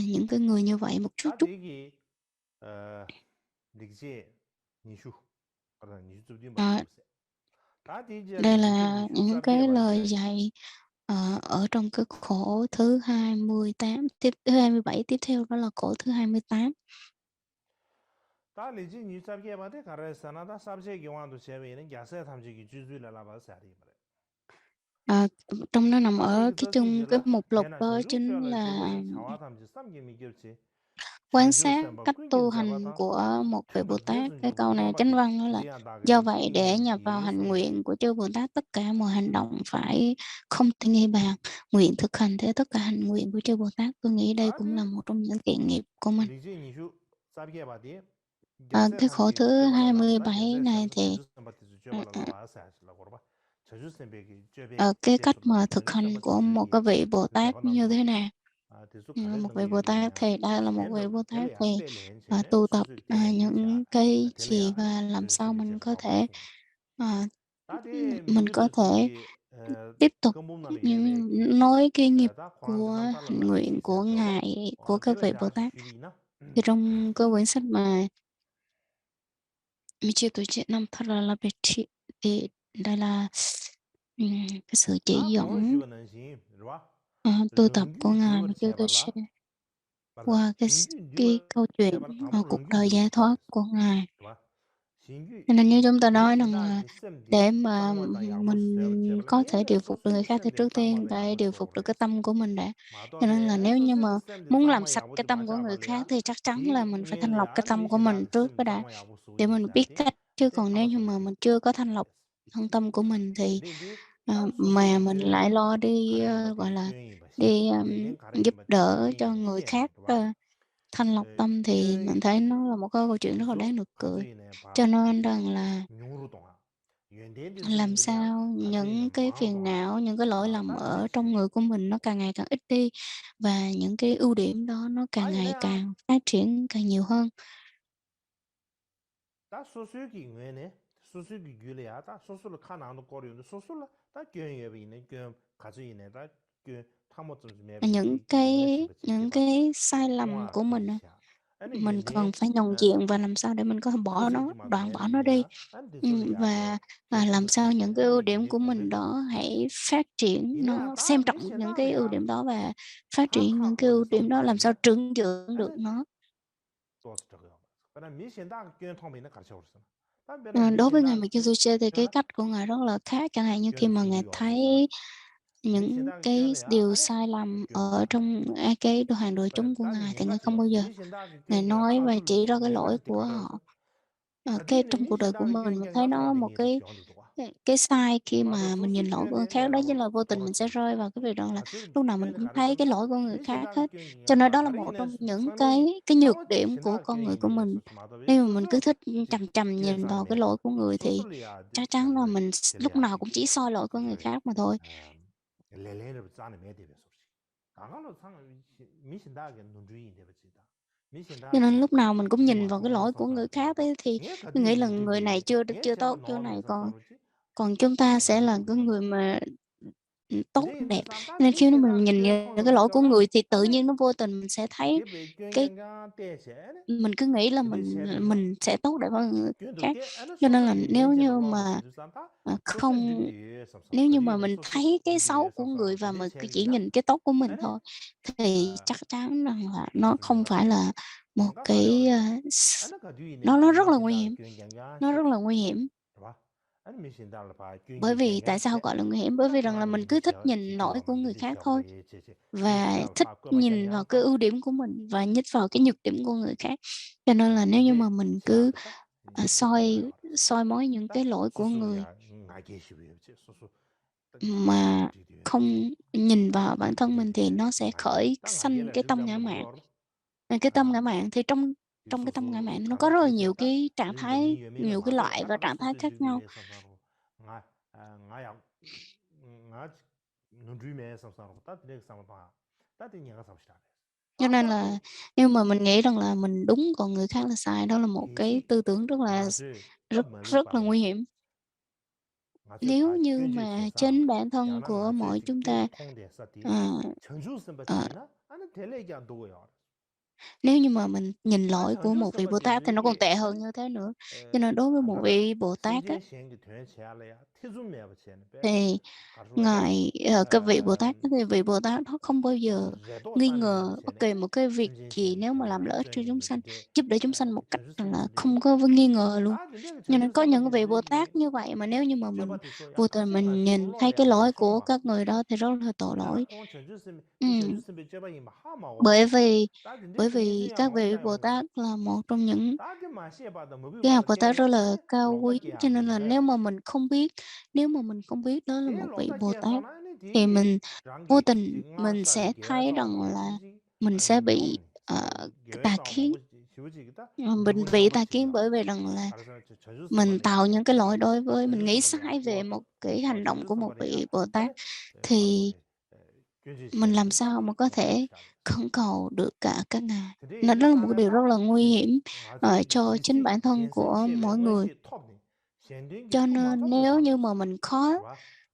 những cái người như vậy một chút chút. Đây là những cái lời dạy ở trong cái khổ thứ 27 tiếp theo, đó là khổ thứ 28. Trong nó nằm ở cái mục lục đó chính là quan sát cách tu hành của một vị Bồ Tát. Cái câu này chánh văn đó là: do vậy để nhập vào hành nguyện của chư Bồ Tát, tất cả mọi hành động phải không thể nghi bàn, nguyện thực hành theo tất cả hành nguyện của chư Bồ Tát. Tôi nghĩ đây cũng là một trong những thiện nghiệp của mình. Cái khổ thứ 27 này thì cái cách mà thực hành của một cái vị Bồ Tát như thế nào? Một vị Bồ Tát thì đây là một vị Bồ Tát thì tu tập những cái gì, và làm sao mình có thể tiếp tục nối cái nghiệp của hạnh nguyện của ngài, của các vị Bồ Tát. Thì trong cái quyển sách mà Michi tôi chết năm thật là bị trị thì đây là cái sự chỉ 다 공허 dẫn 주가 능신, rồi tu tập của 릉규 Ngài 주가 mà kêu tôi 제발라 share 발라 qua 신규 cái 주가 câu chuyện 제발 담보 cuộc 릉규 đời 주가 giải thoát 제발레스 của Ngài. rồi 신규 Cho nên như chúng ta nói rằng là 미신다기 셈디 để mà 쌍마다 양보 수여 mình 제발 có thể 얘는 điều phục được người 소수의 khác thì 셈디 trước tiên 쌍마다 phải 양보 điều phục được cái 수여버렸어 tâm của mình đã. Cho nên là 마도메 nếu như mà 소수의 셈디 muốn làm 쌍마 sạch cái 양보지 tâm của người khác 마샤발이야 thì chắc chắn là 디 mình phải thanh lọc cái 뉘에야 tâm của mình 미신다기 trước 셈 cái đã 쌍마 양보 để mình biết 수여인지다디 cách. Chứ 데 còn nếu như mà 하마서버지 mình chưa có thanh lọc 제발레스 thân tâm của mình thì 딘디 다 mà 소수의 mình lại 교회네 lo đi 가르인 gọi 바디 là 교회인 바시 đi 딘딘 giúp 가르인 바디 đỡ cho 교회인 người 바시에네 khác 봐 thanh lọc tâm thì mình thấy nó là một cái câu chuyện rất là đáng 그래서 nực cười. 가주인의 Cho 바 nên rằng là 뇽으로 동안 연대인데 làm 주인들이야 sao những 가주인의 cái 왕으로 phiền 동안 não, những cái lỗi lầm 다 ở 주제시 trong người của mình nó càng ngày càng ít đi và những cái ưu điểm đó nó càng ngày 아니네 càng phát triển càng nhiều hơn. 다 소수기 외네 소수기 규례야 다 소수를 카나도 거리는데 소수를 다 교회에 있는 교 가주인의 다교 타모 좀 Những 매버지 cái 응외시 버지 những 제발 cái sai lầm 동아 của mình á, 주제시야 아니 mình cần 연대 phải nhận diện và làm sao để mình có thể bỏ nó, 코세지 마도 đoạn bỏ nó đi. 매버지야 안 되솔이야 Và 그 교회도 làm sao 주시 những cái ưu 아니 điểm 연대 của mình 공회도 đó 주시 hãy phát triển 이내 nó, 다 xem trọng những cái ưu 미신다래야 điểm đó và phát triển những 다카 cái ưu 어디 điểm đó, làm sao 상마시야 trưởng dưỡng được 아니 nó. 또스 저거 그러나 미신다 교회 통비는 가르쳐 버렸어 담배는 Đối với Ngài 미신다 교회 Mikitsuche thì cái 교회나 cách của Ngài rất là khác, chẳng hạn như khi 교회 mà Ngài 신규 요버렸어 thấy những 미신다 cái 교회야 điều 아니 sai lầm 교회 ở 봐 trong cái đồ hàng đồ chúng của 다른 Ngài thì Ngài 인간지 không 봐 bao giờ 미신다 Ngài 교회가 nói và 카줄로 chỉ ra cái lỗi 인간지 của 가르쳐서 họ. Cái 가주인의 trong cuộc đời của 미신다 교회 mình thấy nó một 인간사마도 얘도 좋아 cái sai khi 맞아 mà mình nhìn 소수 lỗi của người 교회네 khác, đó chính 내가 là vô tình mình sẽ 고로치 rơi vào cái việc rằng là 가주 lúc nào mình 교회는 cũng thấy cái 가르쳤나 lỗi của người khác 미신다 hết. 교회 Cho nên đó là một 가르이네 trong những 성령이 cái nhược 상어 điểm của 신다 con người của 교회인데 mình. 소수마도 Nếu mà mình cứ 소수 thích chằm chằm 교회 nhìn vào cái 사람에 lỗi của người thì 소술이야 chắc chắn là 가르쳐 mình lúc 들려야 nào cũng chỉ soi lỗi của người 소술이 khác mà thôi. 레레를 짜는 매대be 소리 나가로 상 미신다게 눈주인데 버지다 Cho nên 미신다게 lúc nào mình cũng nhìn 두마 vào cái 동네 lỗi của người 상상을 khác 들어봐 ấy, thì 얘 mình nghĩ là 가주인은 người này 되게 chưa 얘 chưa tốt, 제발 chỗ 나오면 này còn 상상하지 còn chúng ta sẽ là 가주인은 cái người 동네 mà tốt 그제 있는 đẹp. 사람 Nên khi mà mình 미신다게 nhìn 교회 những 통해 cái lỗi của 보니까 người thì tự 아니 nhiên nó vô tình mình sẽ thấy 집에 cái 교회가 때셔네 mình cứ nghĩ là 근데 셔도요 mình sẽ tốt đẹp hơn người 교회도 khác. 때 아니 Cho nên là 소소리 nếu 내제발 như 로마 mà 버지 산다 không 소소리 삼삼 nếu như mà 그리네 mình 소소 thấy cái xấu 위에 của người 삼삼 và 근데 mình cứ chỉ 셔기다 nhìn cái tốt của mình 아니 thôi thì chắc chắn rằng là nó không 그래서 phải là một 뭔가 cái 가려는데 아니 가주인의 nó rất là nguy 미신다 hiểm, 교인경야 nó rất 시 là nguy hiểm. 봐 아니 미신다를 봐 Bởi vì 교인경야 tại sao 시 gọi là nguy hiểm? Bởi 아니 vì rằng là 그만로 mình cứ thích 이미지 nhìn lỗi 지켜봐 của người 버리지 khác thôi 지켜봐 제제 và 미신다를 thích 봐 그만 nhìn vào cái 경야다 ưu điểm của mình và nhích vào cái nhược điểm của người khác. Cho nên là nếu như mà 이제 mình cứ 시작부터 이제 soi 내가 알았어 soi mói những 딱 cái lỗi của người 수술이야 나게 시비지 수술 mà 어디 뒤에 không nhìn vào bản thân 이래 mình thì 뒤에 nó sẽ 나게 khởi 딱 sanh 나게를 cái tâm ngã 주장도 mạn. 그거 Cái tâm 아 ngã mạn thì trong 이 trong cái tâm ngã 수술 mạn nó có 가라 rất là nhiều 그랬다 cái trạng 이제 thái, 니 여민은 nhiều cái 마도 loại và 나가라 trạng thái 수술 khác nhau. 주기에 삼사로 나 나야 나 눈주임에 삼사로 딱 되게 삼사 딱 되게 얘가 삼시라 Cho nên 아까 là nếu mà mình nghĩ rằng là mình đúng còn người khác là sai, đó là một cái 대시 tư tưởng 맞을 rất 딱 멀리 rất là nguy 봐래 hiểm. 맞을 Nếu 봐 như 견지 mà 세상 chính bản thân 야나 của 맞을 mỗi chúng 교 ta 통대사디 ờ, 전주 ờ, 선바디나 아니 델레기 안 두고요 nếu như mà mình nhìn 아 lỗi của 전주 một vị Bồ Tát thì nó còn 선바디 tệ 아니 hơn như thế nữa. Cho nên đối với một 가가라 vị Bồ Tát á, 신제 시행이 되는 제할래야 태준 매버치는 빼고 thì 가르라다 ngài cái vị Bồ Tát á, thì vị Bồ Tát nó không bao giờ 레도 nghi 싸는 ngờ bất 매버치네 kỳ một cái việc 신제 gì 시행이 nếu mà làm 되려야 lợi ích cho chúng 쩐지는 sanh, 그때 giúp đỡ chúng sanh một cách 전주 là 선바디 không có nghi ngờ luôn. 다 내가 Cho nên 전주 có những vị 선바디 Bồ 얘기 Tát như vậy mà nếu như mà mình 쩌바디소 vô 약간 tình mình 생각이 nhìn thấy 올라래 cái 아마 lỗi của 소마 các người đó thì rất là tội 내가 lỗi. 콩 전주 선배 Ừ. 이 전주 선배 쩌바이 하마 Bởi 오르지 vì 따진데 bởi 그 vì 인생이 các vị 오르잖아 Bồ 오르가 Tát là một trong những 따진 맛이 받아 먹을 cái học 받아 Bồ Tát rất 깨야 là 아니 cao 록다 quý. Cho 깨야 nên là 되는데 nếu mà mình không biết đó là 대 một vị 록다 Bồ 깨야 Tát 사나니 thì 디 mình vô 랑게 tình 지가 mình 싸디 sẽ 개야 thấy 싸움 rằng 하고 là 지지 mình sẽ 아니 bị 용 싸움 개야 tà 싸움 kiến. 하고 지우지기다 Mình 누구냐 bị 한번 tà kiến 지야 bởi vì rằng là 가르쳐 전주 mình 선발이야 tạo những cái lỗi 디 đối với mình 전주 nghĩ 선발이야 sai về 또 một cái hành động 전주 của một 선발이야 vị Bồ Tát 아니 thì 바로지 교지 mình làm 시행이 딱 sao mà có 뭔가 thể 합시다 khẩn cầu được cả các ngài. 근데 Nó 있는 đó là một cái điều rất 사람다 là nguy hiểm 아주 cho chính 지식 bản thân 현생 của mỗi 시험에 người. 원시 톱니 현대기 Cho 톱 nên 맞아도 nếu như 상관없어 mà 좋아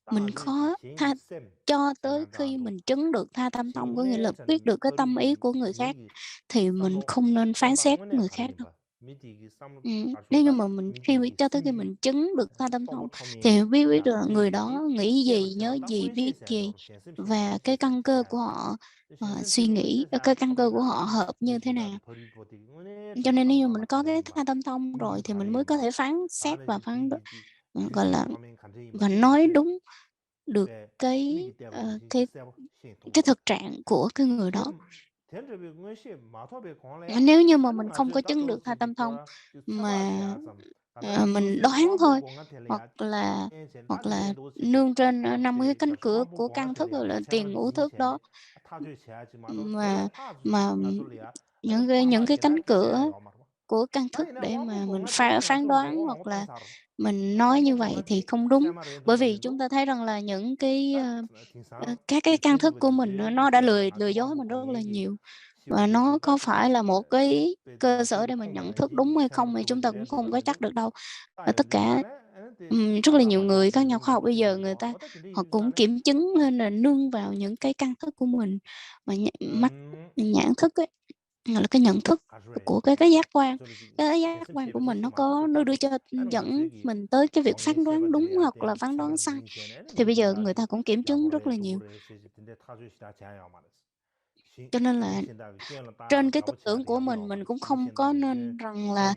딱 mình 아주 다 khó 시행이 tha 쌤 cho tới khi 지난다도 mình chứng được tha tâm thông, có nghĩa là 시행에 biết 저는 được cái tâm ý 거리기 của người khác 여기 thì mình 삼보 không nên phán xét 삼방문에 người khác 가르인 đâu. 봐 Nếu như mà khi cho tới khi mình chứng được tha tâm thông thì mình biết được là người đó nghĩ gì, nhớ gì, biết gì, và cái căn cơ của họ suy nghĩ, cái căn cơ của họ hợp như thế nào. Cho nên nếu như mình có cái tha tâm thông rồi thì mình mới có thể phán xét và gọi là, và nói đúng được cái thực trạng của cái người đó. Nếu như mà mình không có chứng được tha tâm thông mà mình đoán thôi, hoặc là nương trên 50 cái cánh cửa của căn thức, gọi là tiền ngũ thức đó, mà mà những cái cánh cửa của căn thức để mà mình phán đoán hoặc là mình nói như vậy thì không đúng. Bởi vì chúng ta thấy rằng là những các cái căn thức của mình nó đã lừa dối mình rất là nhiều, và nó có phải là một cái cơ sở để mình nhận thức đúng hay không thì chúng ta cũng không có chắc được đâu. Và tất cả rất là nhiều người, các nhà khoa học bây giờ họ cũng kiểm chứng lên là nương vào những cái căn thức của mình, mà nhãn thức ấy, là cái nhận thức của cái giác quan. Cái giác quan của mình nó đưa dẫn mình tới cái việc phán đoán đúng hoặc là phán đoán sai. Thì bây giờ người ta cũng kiểm chứng rất là nhiều. Cho nên là trên cái tư tưởng của mình cũng không có nên rằng là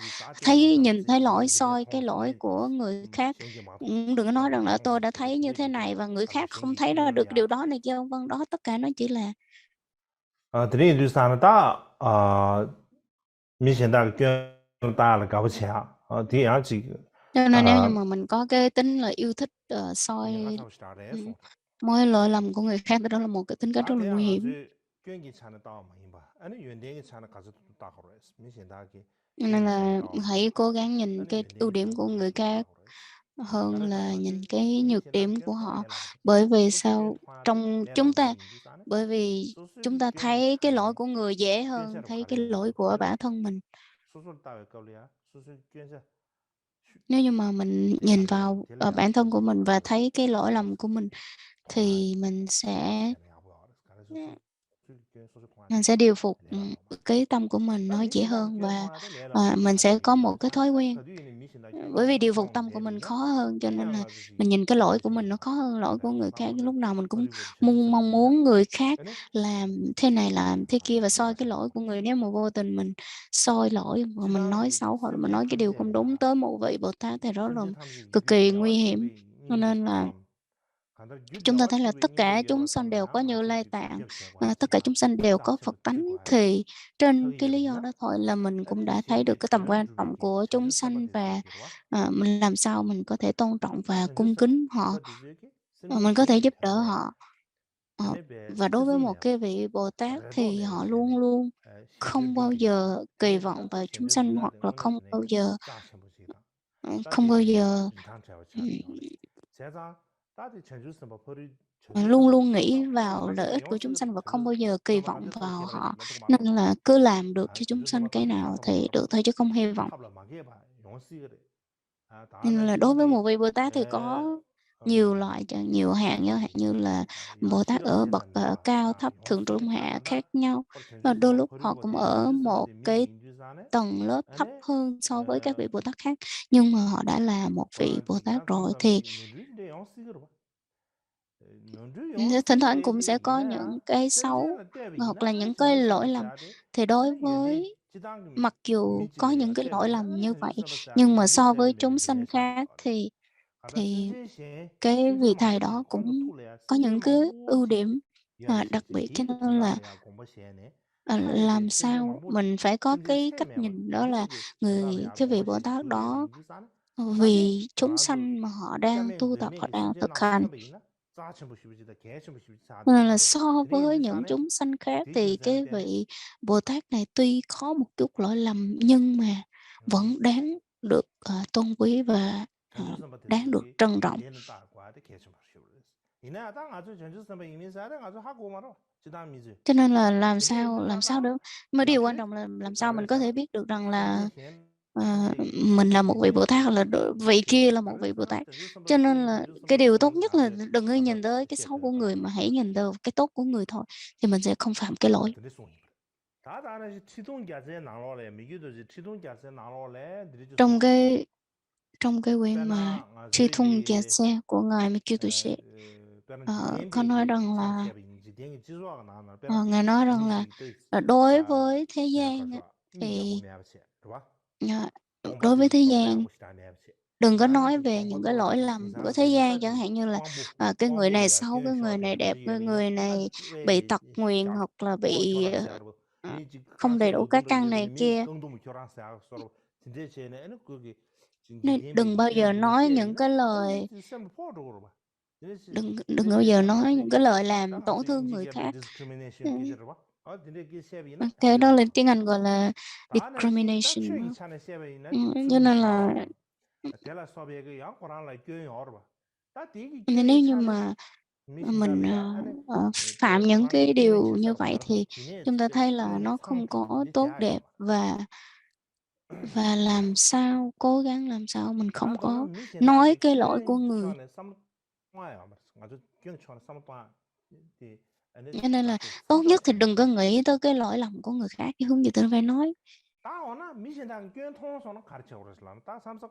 nhìn thấy lỗi, soi cái lỗi của người khác. Đừng có nói rằng là tôi đã thấy như thế này và người khác không thấy ra được điều đó này kia, vân vân. Đó, tất cả nó chỉ là 等于就是呢，明显大大了搞不起啊，第二几个 cho nên nếu như mà mình có cái tính là yêu thích soi mọi lỗi lầm của người khác thì đó là một cái tính cách rất là nguy hiểm. Cho nên là hãy cố gắng nhìn cái ưu điểm của người khác hơn là nhìn cái nhược điểm của họ. Bởi vì sao? Bởi vì chúng ta thấy cái lỗi của người dễ hơn thấy cái lỗi của bản thân mình. Nếu như mà mình nhìn vào bản thân của mình và thấy cái lỗi lầm của mình thì mình sẽ điều phục cái tâm của mình nó dễ hơn, và mình sẽ có một cái thói quen. Bởi vì điều phục tâm của mình khó hơn, cho nên là mình nhìn cái lỗi của mình nó khó hơn lỗi của người khác. Lúc nào mình cũng mong muốn người khác làm thế này làm thế kia và soi cái lỗi của người. Nếu mà vô tình mình soi lỗi mà mình nói xấu hoặc là mình nói cái điều không đúng tới một vị Bồ Tát thì đó là cực kỳ nguy hiểm. Cho nên là chúng ta thấy là tất cả chúng sanh đều có Như Lai Tạng, tất cả chúng sanh đều có Phật tánh. Thì trên cái lý do đó thôi là mình cũng đã thấy được cái tầm quan trọng của chúng sanh, và mình làm sao mình có thể tôn trọng và cung kính họ, mình có thể giúp đỡ họ. Và đối với một cái vị Bồ Tát thì họ luôn luôn không bao giờ kỳ vọng vào chúng sanh, hoặc là không bao giờ luôn luôn nghĩ vào lợi ích của chúng sanh và không bao giờ kỳ vọng vào họ. Nên là cứ làm được cho chúng sanh cái nào thì được thôi, chứ không hy vọng. Nên là đối với một vị Bồ Tát thì có nhiều loại, nhiều hạng, chẳng hạn như là Bồ Tát ở bậc cao, thấp, thượng, trung, hạ khác nhau. Và đôi lúc họ cũng ở một cái tầng lớp thấp hơn so với các vị Bồ Tát khác, nhưng mà họ đã là một vị Bồ Tát rồi thì thỉnh thoảng cũng sẽ có những cái xấu hoặc là những cái lỗi lầm. Thì đối với mặc dù có những cái lỗi lầm như vậy, nhưng mà so với chúng sanh khác thì cái vị thầy đó cũng có những cái ưu điểm đặc biệt. Cho nên là làm sao mình phải có cái cách nhìn, đó là cái vị Bồ Tát đó vì chúng sanh mà họ đang tu tập, họ đang thực hành. Nên là so với những chúng sanh khác thì cái vị Bồ Tát này tuy có một chút lỗi lầm nhưng mà vẫn đáng được tôn quý và đáng được trân trọng. Cho nên là làm sao đó, mà điều quan trọng là làm sao mình có thể biết được rằng là mình là một vị Bồ Tát, hoặc là vị kia là một vị Bồ Tát. Cho nên là cái điều tốt nhất là đừng có nhìn tới cái xấu của người, mà hãy nhìn tới cái tốt của người thôi, thì mình sẽ không phạm cái lỗi. Trong cái quyển mà Tri Thung Gia Xe của ngài Mikitoshi có nói rằng là ngài nói rằng là đối với thế gian thì đối với thế gian đừng có nói về những cái lỗi lầm của thế gian, chẳng hạn như là cái người này xấu, cái người này đẹp, cái người này bị tật nguyền hoặc là bị không đầy đủ các căn này kia. Nên đừng bao giờ nói những cái lời đừng bao giờ nói những cái lời làm tổn thương người khác. Cái đó lên tiếng Anh gọi là discrimination. Cho nên là nếu như mà mình phạm những cái điều như vậy thì chúng ta thấy là nó không có tốt đẹp, và làm sao cố gắng làm sao mình không có nói cái lỗi của người. Cho nên là tốt nhất thì đừng có nghĩ tới cái lỗi lầm của người khác, chứ không gì tôi phải nói.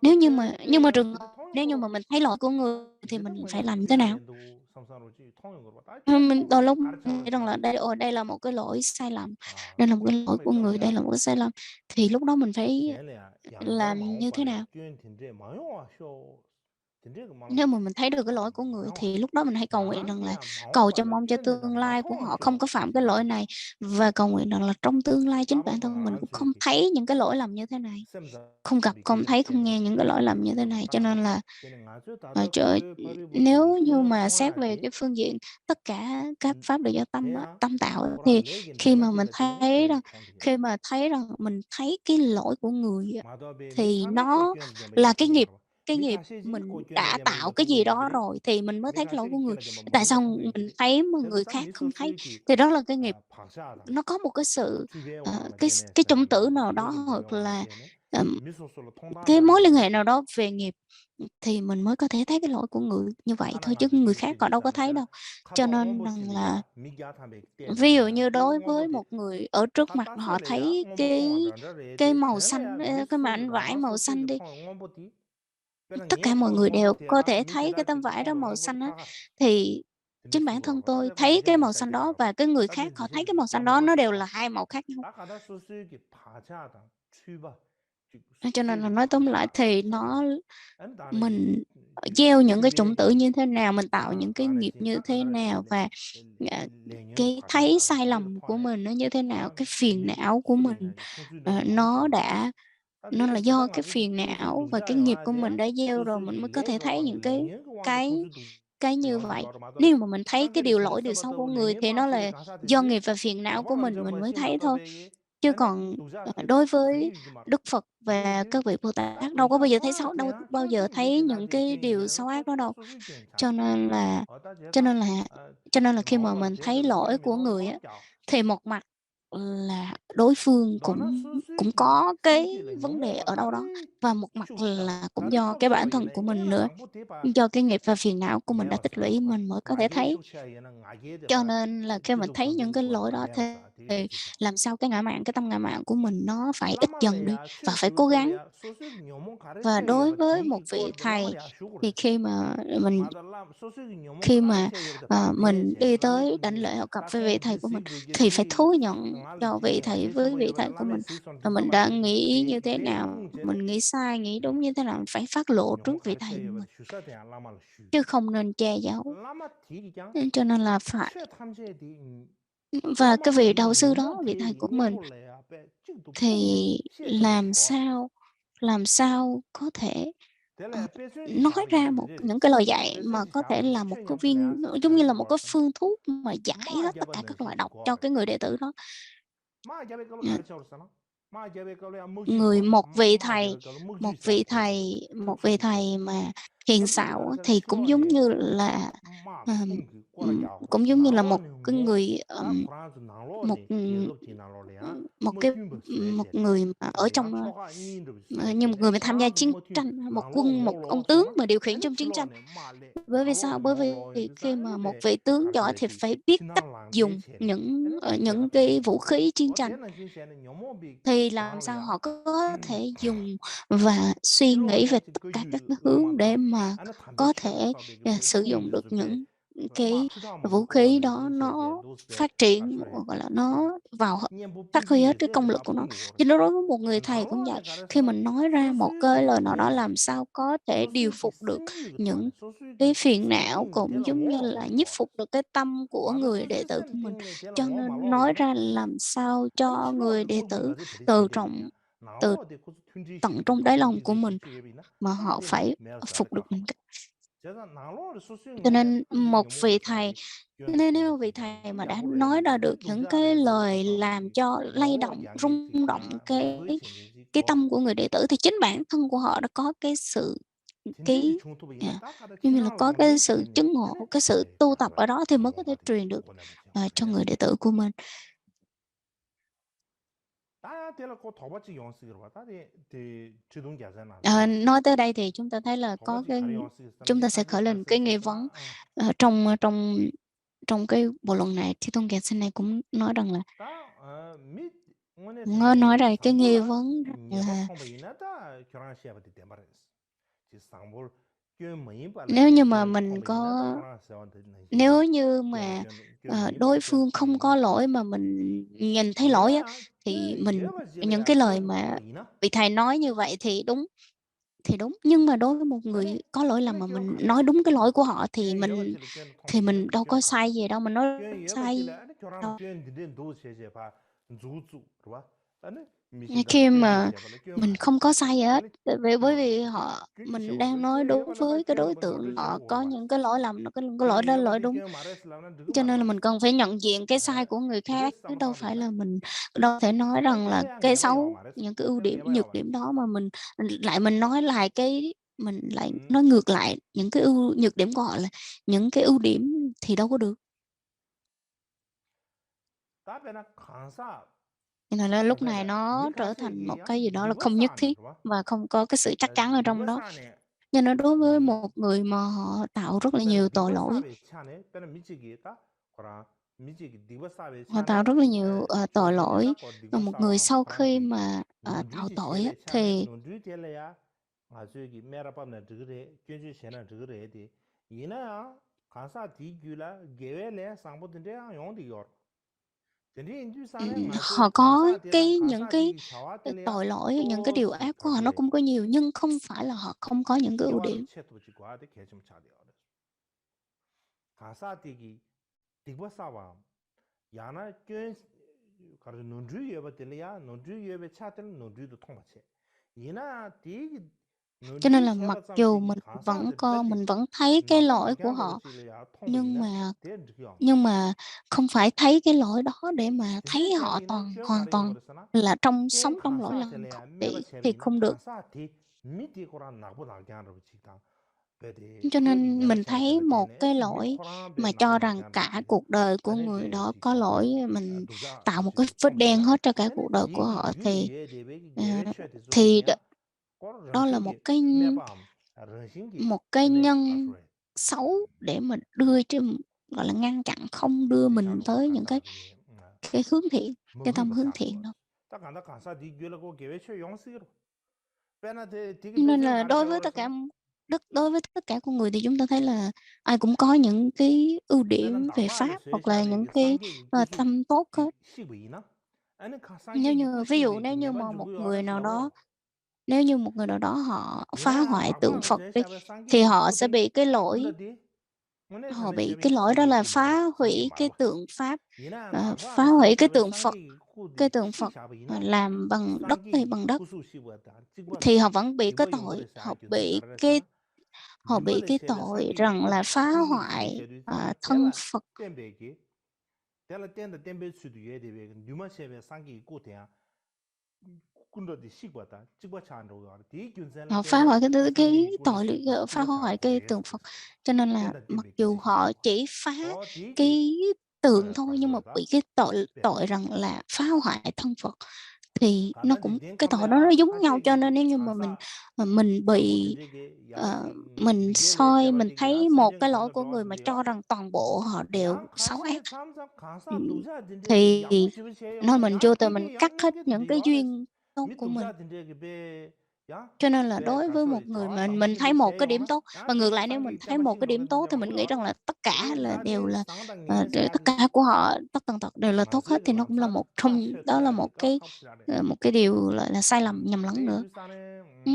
Nhưng mà trường hợp nếu như mà mình thấy lỗi của người thì mình phải làm như thế nào? Mình đôi lúc nghĩ rằng là đây là một cái lỗi sai lầm, đây là một cái lỗi của người, đây là một cái sai lầm, thì lúc đó mình phải làm như thế nào? Nếu mà mình thấy được cái lỗi của người thì lúc đó mình hãy cầu nguyện rằng là cầu cho mong cho tương lai của họ không có phạm cái lỗi này, và cầu nguyện rằng là trong tương lai chính bản thân mình cũng không thấy những cái lỗi lầm như thế này, không gặp, không thấy, không nghe những cái lỗi lầm như thế này. Cho nên là nếu như mà xét về cái phương diện tất cả các pháp đều do tâm tạo, thì khi mà thấy rằng mình thấy cái lỗi của người thì nó là cái nghiệp mình đã tạo cái gì đó rồi thì mình mới thấy cái lỗi của người. Tại sao mình thấy mà người khác không thấy? Thì đó là cái nghiệp, nó có một cái sự cái chủng tử nào đó, hoặc là cái mối liên hệ nào đó về nghiệp, thì mình mới có thể thấy cái lỗi của người như vậy thôi, chứ người khác họ đâu có thấy đâu. Cho nên rằng là ví dụ như đối với một người ở trước mặt họ thấy cái màu xanh, cái mảnh vải màu xanh đi, tất cả mọi người đều có thể thấy cái tấm vải đó màu xanh á, thì chính bản thân tôi thấy cái màu xanh đó và cái người khác họ thấy cái màu xanh đó, nó đều là hai màu khác nhau. Cho nên là nói tóm lại thì mình gieo những cái chủng tử như thế nào, mình tạo những cái nghiệp như thế nào, và cái thấy sai lầm của mình nó như thế nào, cái phiền não của mình nó là do cái phiền não và cái nghiệp của mình đã gieo rồi, mình mới có thể thấy những cái cái như vậy. Nếu mà mình thấy cái điều xấu của người thì nó là do nghiệp và phiền não của mình mới thấy thôi. Chứ còn đối với Đức Phật và các vị Bồ Tát đâu có bao giờ thấy xấu, đâu bao giờ thấy những cái điều xấu ác đó đâu. Cho nên là cho nên là cho nên là khi mà mình thấy lỗi của người á, thì một mặt là đối phương cũng cũng có cái vấn đề ở đâu đó, và một mặt là cũng do cái bản thân của mình nữa, do cái nghiệp và phiền não của mình đã tích lũy mình mới có thể thấy. Cho nên là khi mình thấy những cái lỗi đó thì làm sao cái ngã mạn, cái tâm ngã mạn của mình nó phải ít dần đi, và phải cố gắng. Và đối với một vị thầy thì khi mà mình đi tới đảnh lễ học cặp với vị thầy của mình thì phải thú nhận cho vị thầy với vị thầy của mình là mình đã nghĩ như thế nào, mình nghĩ sai, nghĩ đúng như thế nào, phải phát lộ trước vị thầy của mình, chứ không nên che giấu. Cho nên là phải, và cái vị đạo sư đó, vị thầy của mình, thì làm sao có thể nói ra những cái lời dạy mà có thể là một cái viên, giống như là một cái phương thuốc mà giải hết tất cả các loại độc cho cái người đệ tử đó. Một vị thầy mà hiền xạo thì cũng giống như là cũng giống như là một cái người, một, một cái một người mà ở trong, như một người mà tham gia chiến tranh, một quân, một ông tướng mà điều khiển trong chiến tranh. Bởi vì sao? Bởi vì khi mà một vị tướng giỏi thì phải biết cách dùng những cái vũ khí chiến tranh, thì làm sao họ có thể dùng và suy nghĩ về tất cả các cái hướng để mà có thể, sử dụng được những cái vũ khí đó nó phát triển, gọi là, nó phát huy hết cái công lực của nó. Cho nên đối với một người thầy cũng vậy, khi mình nói ra một cái lời nào đó làm sao có thể điều phục được những cái phiền não, cũng giống như là nhiếp phục được cái tâm của người đệ tử của mình. Cho nên nói ra làm sao cho người đệ tử từ từ tận trong đáy lòng của mình mà họ phải phục được mình. Cho nên một vị thầy nếu vị thầy mà đã nói ra được những cái lời làm cho lay động, rung động cái tâm của người đệ tử, thì chính bản thân của họ đã có cái sự cái giống như là có cái sự chứng ngộ, cái sự tu tập ở đó thì mới có thể truyền được, cho người đệ tử của mình. Nói tới đây thì chúng ta thấy là chúng ta sẽ khởi lên cái nghi vấn, trong trong cái bộ luận này, Thế Tôn Giảng Sinh này cũng nói rằng là nói ra cái nghi vấn là nếu như mà đối phương không có lỗi mà mình nhìn thấy lỗi á, thì những cái lời mà vị thầy nói như vậy thì đúng. Nhưng mà đối với một người có lỗi lầm mà mình nói đúng cái lỗi của họ thì mình đâu có sai gì đâu, mình nói sai đâu. Khi mà mình không có sai gì hết, bởi vì mình đang nói đúng với cái đối tượng, họ có những cái lỗi lầm, cái lỗi đó là lỗi đúng. Cho nên là mình cần phải nhận diện cái sai của người khác, chứ đâu phải là mình đâu thể nói rằng là cái xấu, những cái ưu điểm, nhược điểm đó mà mình nói lại mình lại nói ngược lại những cái nhược điểm của họ là những cái ưu điểm thì đâu có được. Nên là lúc này nó trở thành một cái gì đó là không nhất thiết và không có cái sự chắc chắn ở trong đó. Nhưng nó đối với một người mà họ tạo rất là nhiều tội lỗi, và một người sau khi mà tạo tội á, thì họ có những cái tội lỗi, những cái điều ác của họ nó cũng có nhiều, nhưng không phải là họ không có những cái ưu điểm. Cho nên là mặc dù mình vẫn thấy cái lỗi của họ, nhưng mà không phải thấy cái lỗi đó để mà thấy họ hoàn toàn là sống trong lỗi lầm, thì không được. Cho nên mình thấy một cái lỗi mà cho rằng cả cuộc đời của người đó có lỗi, mình tạo một cái vết đen hết cho cả cuộc đời của họ, thì đó là một cái nhân xấu để mình gọi là, ngăn chặn không đưa mình tới những cái hướng thiện, cái tâm hướng thiện đâu. Nên là đối với tất cả con người thì chúng ta thấy là ai cũng có những cái ưu điểm về pháp hoặc là những cái, tâm tốt hết. Nếu như mà một người nào đó họ phá hoại tượng Phật đi, thì họ sẽ bị cái lỗi đó là phá hủy cái tượng Pháp, phá hủy cái tượng Phật, làm bằng đất hay bằng đất, thì họ vẫn bị cái tội, họ bị cái tội rằng là phá hoại, thân Phật. Họ phá hoại cái phá hoại cái tượng Phật, cho nên là mặc dù họ chỉ phá cái tượng thôi, nhưng mà bị cái tội rằng là phá hoại thân Phật, thì nó cũng cái tội đó nó giống nhau. Cho nên nếu như mà mình bị mình thấy một cái lỗi của người mà cho rằng toàn bộ họ đều xấu ác, thì nơi mình vô tình mình cắt hết những cái duyên tốt của mình. Cho nên là đối với một người mà mình thấy một cái điểm tốt, và ngược lại nếu mình thấy một cái điểm tốt thì mình nghĩ rằng là tất cả là đều là tất cả của họ, tất tần tật đều là tốt hết, thì nó cũng là đó là một cái điều gọi là sai lầm, nhầm lẫn nữa.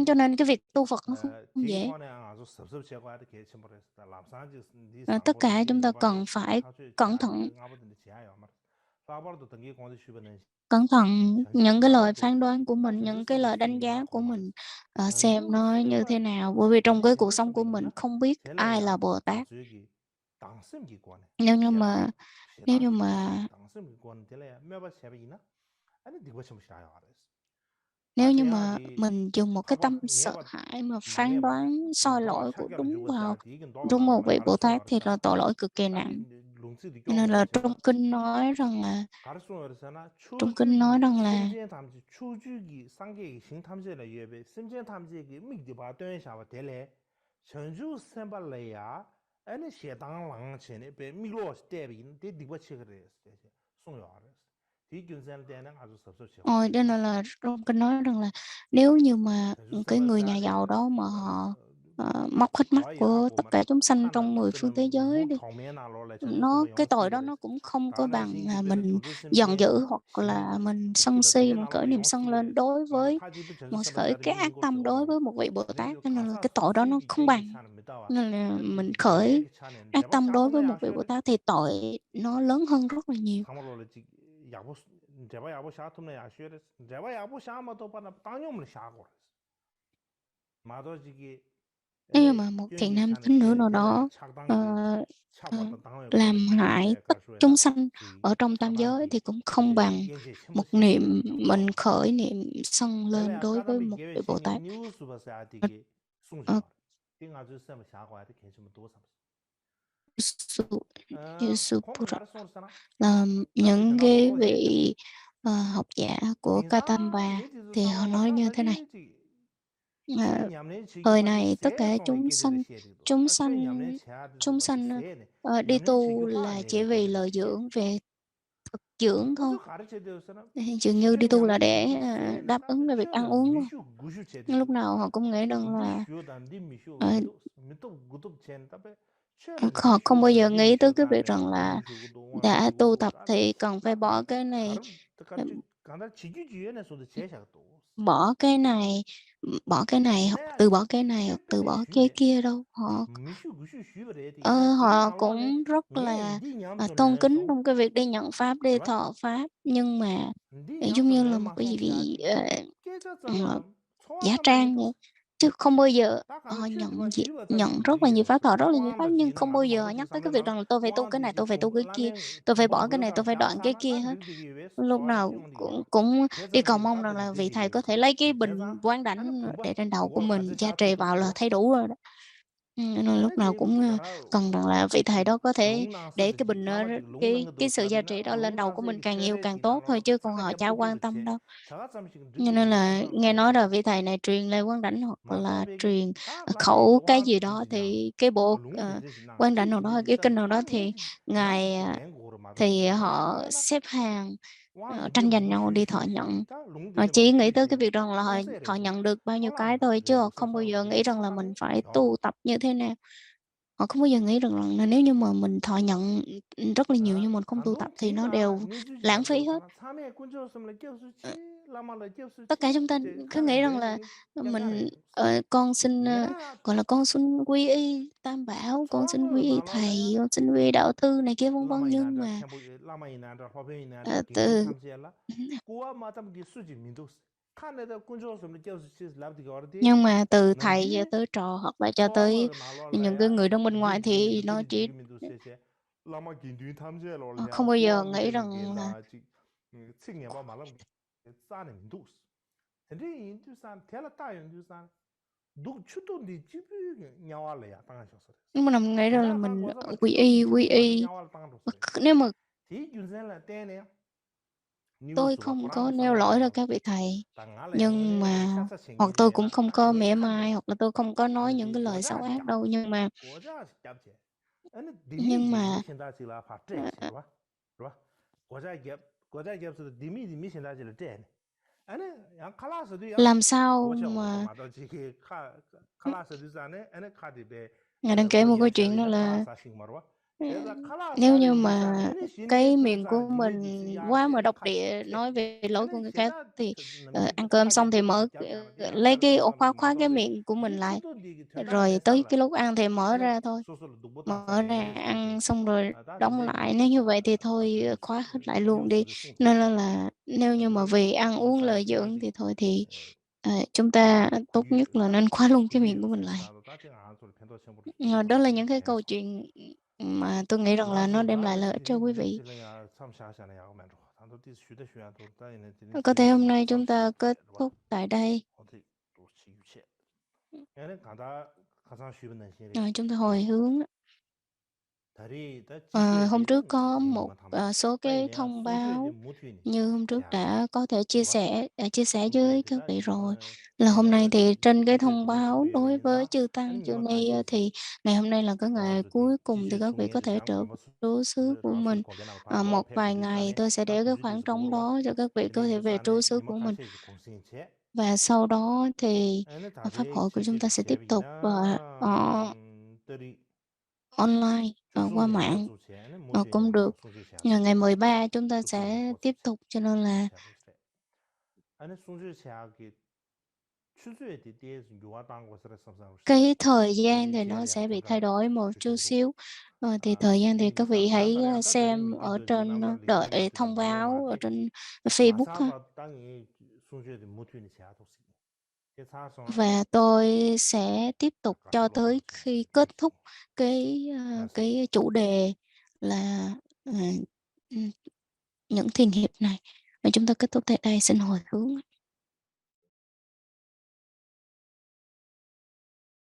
Cho nên cái việc tu Phật nó không dễ. Tất cả chúng ta cần phải cẩn thận. Cẩn thận những cái lời phán đoán của mình, những cái lời đánh giá của mình, xem nó như thế nào. Bởi vì trong cái cuộc sống của mình không biết ai là Bồ Tát. Nếu như mà mình dùng một cái tâm sợ hãi mà phán đoán soi lỗi của đúng một vị Bồ Tát thì là tội lỗi cực kỳ nặng. Cho nên là trong kinh nói rằng là cho nên là trong kinh nói rằng là nếu như mà cái người nhà giàu đó mà họ móc hết mắt của tất cả chúng sanh trong 10 phương thế giới đi, cái tội đó nó cũng không có bằng là mình giận dữ hoặc là mình sân si, mình khởi niệm sân lên đối với khởi cái ác tâm đối với một vị Bồ Tát. Cho nên là cái tội đó nó không bằng. Nên là mình khởi ác tâm đối với một vị Bồ Tát thì tội nó lớn hơn rất là nhiều. Nếu như mà một thiện nam tín nữ nào đó làm hại tất chúng sanh ở trong tam giới thì cũng không bằng một niệm mình khởi niệm sân lên đối với một vị Bồ Tát. Supura là những cái vị học giả của Katamba thì họ nói như thế này: thời này tất cả chúng sanh đi tu là chỉ vì lợi dưỡng, về thực dưỡng thôi. Dường như đi tu là để đáp ứng về việc ăn uống luôn. Lúc nào họ cũng nghĩ rằng là họ không bao giờ nghĩ tới cái việc rằng là đã tu tập thì cần phải bỏ cái này, bỏ cái này, hoặc từ bỏ cái này, hoặc từ bỏ cái kia đâu. Họ cũng rất là tôn kính trong cái việc đi nhận pháp, đi thọ pháp, nhưng mà giống như là một cái vị giả trang vậy, chứ không bao giờ họ nhận rất là nhiều pháp, thọ rất là nhiều pháp, nhưng không bao giờ họ nhắc tới cái việc rằng là tôi phải tu cái này, tôi phải tu cái kia, tôi phải bỏ cái này, tôi phải đoạn cái kia hết. Lúc nào cũng đi cầu mong rằng là vị thầy có thể lấy cái bình quán đảnh để trên đầu của mình gia trì vào là thấy đủ rồi đó. Nên lúc nào cũng cần rằng là vị thầy đó có thể để cái bình cái sự gia trị đó lên đầu của mình càng nhiều càng tốt thôi, chứ còn họ chả quan tâm đâu. Cho nên là nghe nói là vị thầy này truyền Lê Quán Đảnh hoặc là truyền khẩu cái gì đó, thì cái bộ Quán Đảnh nào đó, cái kinh nào đó, thì ngài thì họ xếp hàng tranh giành nhau đi thọ nhận. Họ chỉ nghĩ tới cái việc rằng là họ thọ nhận được bao nhiêu cái thôi, chứ họ không bao giờ nghĩ rằng là mình phải tu tập như thế nào. Họ không bao giờ nghĩ rằng là nếu như mà mình thọ nhận rất là nhiều nhưng mình không tu tập thì nó đều lãng phí hết. Tất cả chúng ta cứ nghĩ rằng là mình con xin gọi là con xin quy y Tam Bảo, con xin quy y thầy, con xin quy y đạo thư này kia vân vân, nhưng mà từ từ thầy cho tới trò, hoặc là cho tới những cái người trong bên ngoài, thì nó chỉ không bao giờ nghĩ rằng là 근데 인도산 텔라타 인도산 도 추도 니 집이 냐와래야 당하셨어요. Nhưng mà mình nghĩ rằng là 가장 한 mình, 거서 봐 quy 추도 와서 y. 냐와를 당하셨어요. Nếu mà 이 윤생라 때네 tôi 뉴스와 không có 코란가 nêu lỗi ra 상가라고 các vị thầy, 당할래 nhưng 오늘 mà 샤샤 hoặc tôi 생기비야 cũng không có 당에 mỉa mai, 칸데 hoặc là tôi không có nói 아니 những 디 cái lời xấu 고자 ác đâu, 고자 잡제 아니 nhưng 디미디 mà 미신다지라 파트에 ờ, 싫어 봐 고자 겹서 디미디 미신다지라 때 아니 양 칼라스도 양 làm sao 고쳐 오고 mà 마도 지기 칼라스도 자네 아니 카디베 ngài 아니 đang kể một câu 고지야 chuyện đó 샤리나 là 칼라사 싱마르와 ừ, 그래서 nếu như 칼라사리 mà 디산 아니 cái 신네스 miệng 자 của mình 디미디 quá mà 지야데 độc địa 카시테 nói về lỗi của 아니 người khác 제다 thì 남미디 ăn cơm 카게 xong thì 되는 mở 잡잖아 양 lấy 칼 cái ổ 고상 khóa khóa cái 마도데 miệng của mình 디 lại, 추도 디 저다 rồi tới 메살라 cái lúc ăn thì mở 아니 ra thôi, 소소로 누보다사 mở ra 닝레스 ăn 되게 xong rồi 아다 đóng 디제 lại. Nếu như vậy thì thôi khóa hết lại luôn đi. Nên là nếu như mà vì ăn uống lợi dưỡng thì thôi thì chúng ta tốt nhất là nên khóa luôn cái miệng của mình lại. Đó là những cái câu chuyện mà tôi nghĩ rằng là nó đem lại lợi ích cho quý vị. Có thể hôm nay chúng ta kết thúc tại đây. Chúng ta hồi hướng. Hôm trước có một số cái thông báo như hôm trước đã có thể chia sẻ với các vị rồi, là hôm nay thì trên cái thông báo đối với chư tăng chư ni thì ngày hôm nay là cái ngày cuối cùng thì các vị có thể trở về trú xứ của mình. Một vài ngày tôi sẽ để cái khoảng trống đó cho các vị có thể về trú xứ của mình, và sau đó thì pháp hội của chúng ta sẽ tiếp tục online qua mạng cũng được. Ngày 13 chúng ta sẽ tiếp tục, cho nên là cái thời gian thì nó sẽ bị thay đổi một chút xíu. Thì thời gian thì các vị hãy xem ở trên, đợi thông báo ở trên Facebook ha. Và tôi sẽ tiếp tục cho tới khi kết thúc cái chủ đề là những thiền hiệp này. Và chúng ta kết thúc tại đây. Xin hồi hướng.